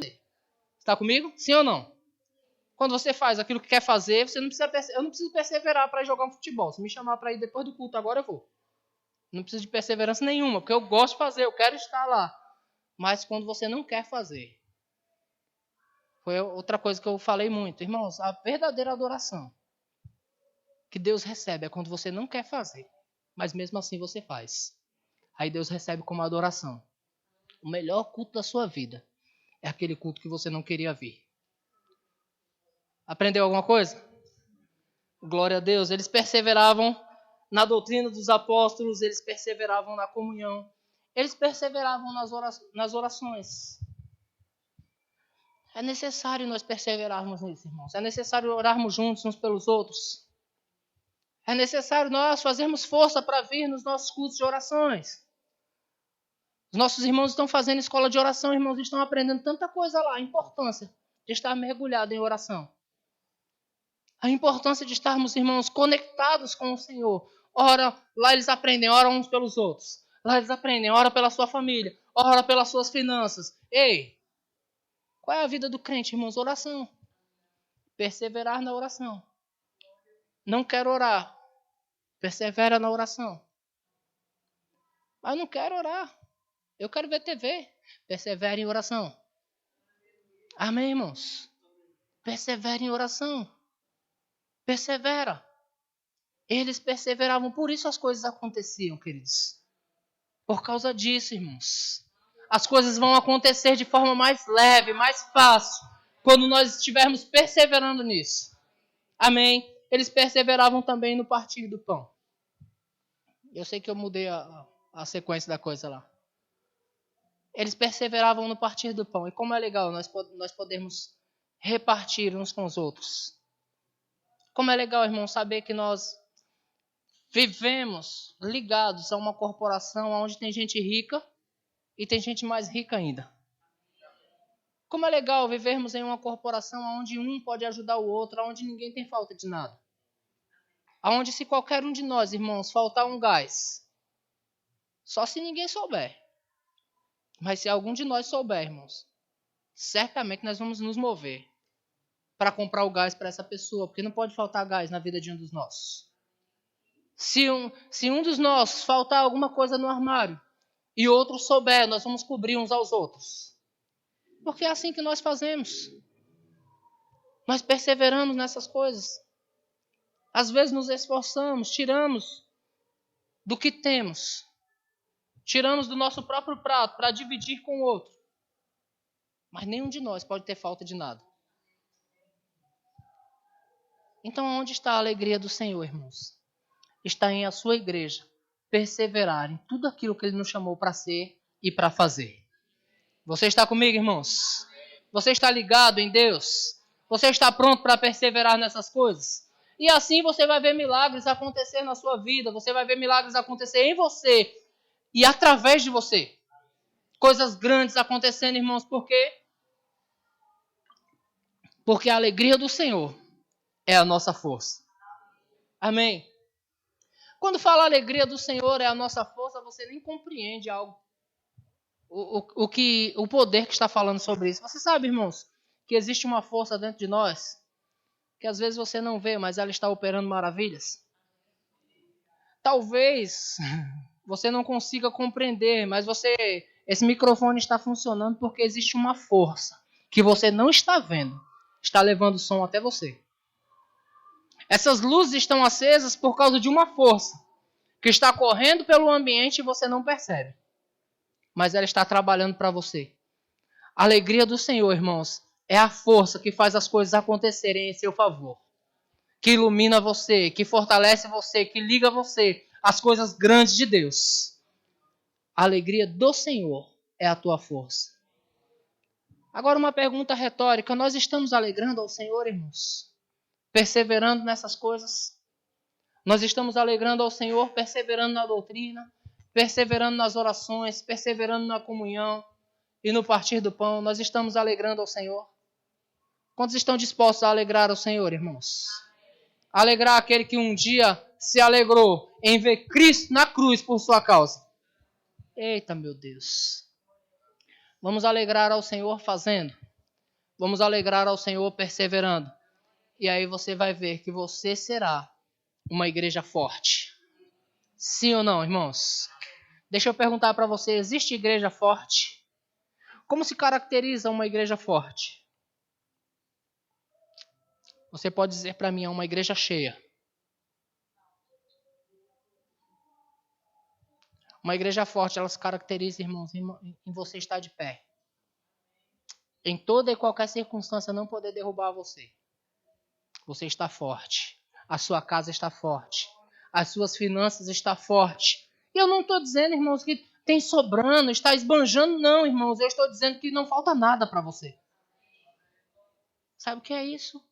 Está comigo? Sim ou não? Quando você faz aquilo que quer fazer, você não precisa eu não preciso perseverar para jogar um futebol. Se me chamar para ir depois do culto, agora eu vou. Não preciso de perseverança nenhuma, porque eu gosto de fazer, eu quero estar lá. Mas quando você não quer fazer... Foi outra coisa que eu falei muito. Irmãos, a verdadeira adoração que Deus recebe é quando você não quer fazer, mas mesmo assim você faz. Aí Deus recebe como adoração. O melhor culto da sua vida é aquele culto que você não queria vir. Aprendeu alguma coisa? Glória a Deus. Eles perseveravam na doutrina dos apóstolos, eles perseveravam na comunhão, eles perseveravam nas orações. É necessário nós perseverarmos nisso, irmãos. É necessário orarmos juntos uns pelos outros. É necessário nós fazermos força para vir nos nossos cultos de orações. Os nossos irmãos estão fazendo escola de oração, irmãos, estão aprendendo tanta coisa lá. A importância de estar mergulhado em oração. A importância de estarmos, irmãos, conectados com o Senhor. Ora, lá eles aprendem, ora uns pelos outros. Lá eles aprendem, ora pela sua família, ora pelas suas finanças. Ei, qual é a vida do crente, irmãos? Oração. Perseverar na oração. Não quero orar. Persevera na oração. Mas não quero orar. Eu quero ver TV. Persevere em oração. Amém, irmãos? Persevere em oração. Persevera. Eles perseveravam, por isso as coisas aconteciam, queridos. Por causa disso, irmãos. As coisas vão acontecer de forma mais leve, mais fácil, quando nós estivermos perseverando nisso. Amém? Eles perseveravam também no partir do pão. Eu sei que eu mudei a sequência da coisa lá. Eles perseveravam no partir do pão. E como é legal nós podermos repartir uns com os outros. Como é legal, irmão, saber que nós vivemos ligados a uma corporação onde tem gente rica e tem gente mais rica ainda. Como é legal vivermos em uma corporação onde um pode ajudar o outro, onde ninguém tem falta de nada. Onde se qualquer um de nós, irmãos, faltar um gás, só se ninguém souber. Mas se algum de nós souber, irmãos, certamente nós vamos nos mover para comprar o gás para essa pessoa, porque não pode faltar gás na vida de um dos nossos. Se um dos nossos faltar alguma coisa no armário e outro souber, nós vamos cobrir uns aos outros. Porque é assim que nós fazemos. Nós perseveramos nessas coisas. Às vezes nos esforçamos, tiramos do que temos. Tiramos do nosso próprio prato para dividir com o outro. Mas nenhum de nós pode ter falta de nada. Então, onde está a alegria do Senhor, irmãos? Está em a sua igreja perseverar em tudo aquilo que Ele nos chamou para ser e para fazer. Você está comigo, irmãos? Você está ligado em Deus? Você está pronto para perseverar nessas coisas? E assim você vai ver milagres acontecer na sua vida. Você vai ver milagres acontecer em você e através de você. Coisas grandes acontecendo, irmãos. Por quê? Porque a alegria do Senhor é a nossa força. Amém? Quando fala alegria do Senhor é a nossa força, você nem compreende algo. O poder que está falando sobre isso. Você sabe, irmãos, que existe uma força dentro de nós que às vezes você não vê, mas ela está operando maravilhas. Talvez você não consiga compreender, mas esse microfone está funcionando porque existe uma força que você não está vendo, está levando o som até você. Essas luzes estão acesas por causa de uma força que está correndo pelo ambiente e você não percebe. Mas ela está trabalhando para você. A alegria do Senhor, irmãos, é a força que faz as coisas acontecerem em seu favor. Que ilumina você, que fortalece você, que liga você às coisas grandes de Deus. A alegria do Senhor é a tua força. Agora uma pergunta retórica. Nós estamos alegrando ao Senhor, irmãos? Perseverando nessas coisas? Nós estamos alegrando ao Senhor, perseverando na doutrina, perseverando nas orações, perseverando na comunhão e no partir do pão. Nós estamos alegrando ao Senhor. Quantos estão dispostos a alegrar ao Senhor, irmãos? Alegrar aquele que um dia se alegrou em ver Cristo na cruz por sua causa. Eita, meu Deus. Vamos alegrar ao Senhor fazendo. Vamos alegrar ao Senhor perseverando. E aí você vai ver que você será uma igreja forte. Sim ou não, irmãos? Deixa eu perguntar para você, existe igreja forte? Como se caracteriza uma igreja forte? Você pode dizer para mim, é uma igreja cheia. Uma igreja forte, ela se caracteriza, irmãos, em você estar de pé. Em toda e qualquer circunstância não poder derrubar você. Você está forte. A sua casa está forte. As suas finanças estão fortes. E eu não estou dizendo, irmãos, que tem sobrando, está esbanjando. Não, irmãos. Eu estou dizendo que não falta nada para você. Sabe o que é isso?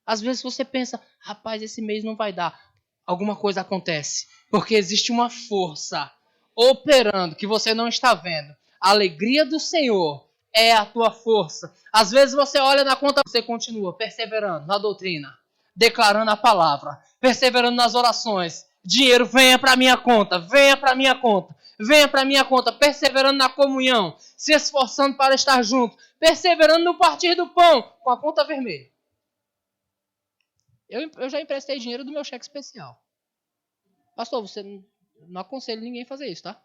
Às vezes você pensa, rapaz, esse mês não vai dar. Alguma coisa acontece. Porque existe uma força operando que você não está vendo. A alegria do Senhor é a tua força. Às vezes você olha na conta, você continua perseverando na doutrina, declarando a palavra, perseverando nas orações. Dinheiro, venha para minha conta, venha para minha conta, venha para minha conta, perseverando na comunhão, se esforçando para estar junto, perseverando no partir do pão, com a conta vermelha. Eu já emprestei dinheiro do meu cheque especial. Pastor, você não aconselho ninguém a fazer isso, tá?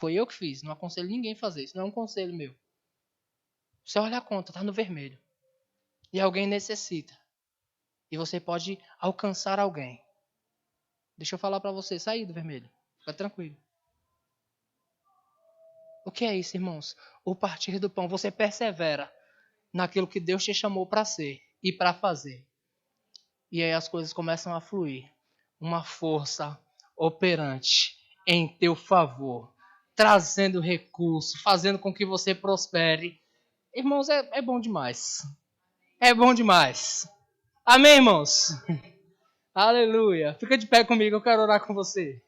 Foi eu que fiz. Não aconselho ninguém a fazer isso. Não é um conselho meu. Você olha a conta, está no vermelho. E alguém necessita. E você pode alcançar alguém. Deixa eu falar para você, sair do vermelho. Fica tranquilo. O que é isso, irmãos? O partir do pão. Você persevera naquilo que Deus te chamou para ser e para fazer. E aí as coisas começam a fluir. Uma força operante em teu favor. Trazendo recurso, fazendo com que você prospere. Irmãos, é bom demais. É bom demais. Amém, irmãos? Aleluia. Fica de pé comigo, eu quero orar com você.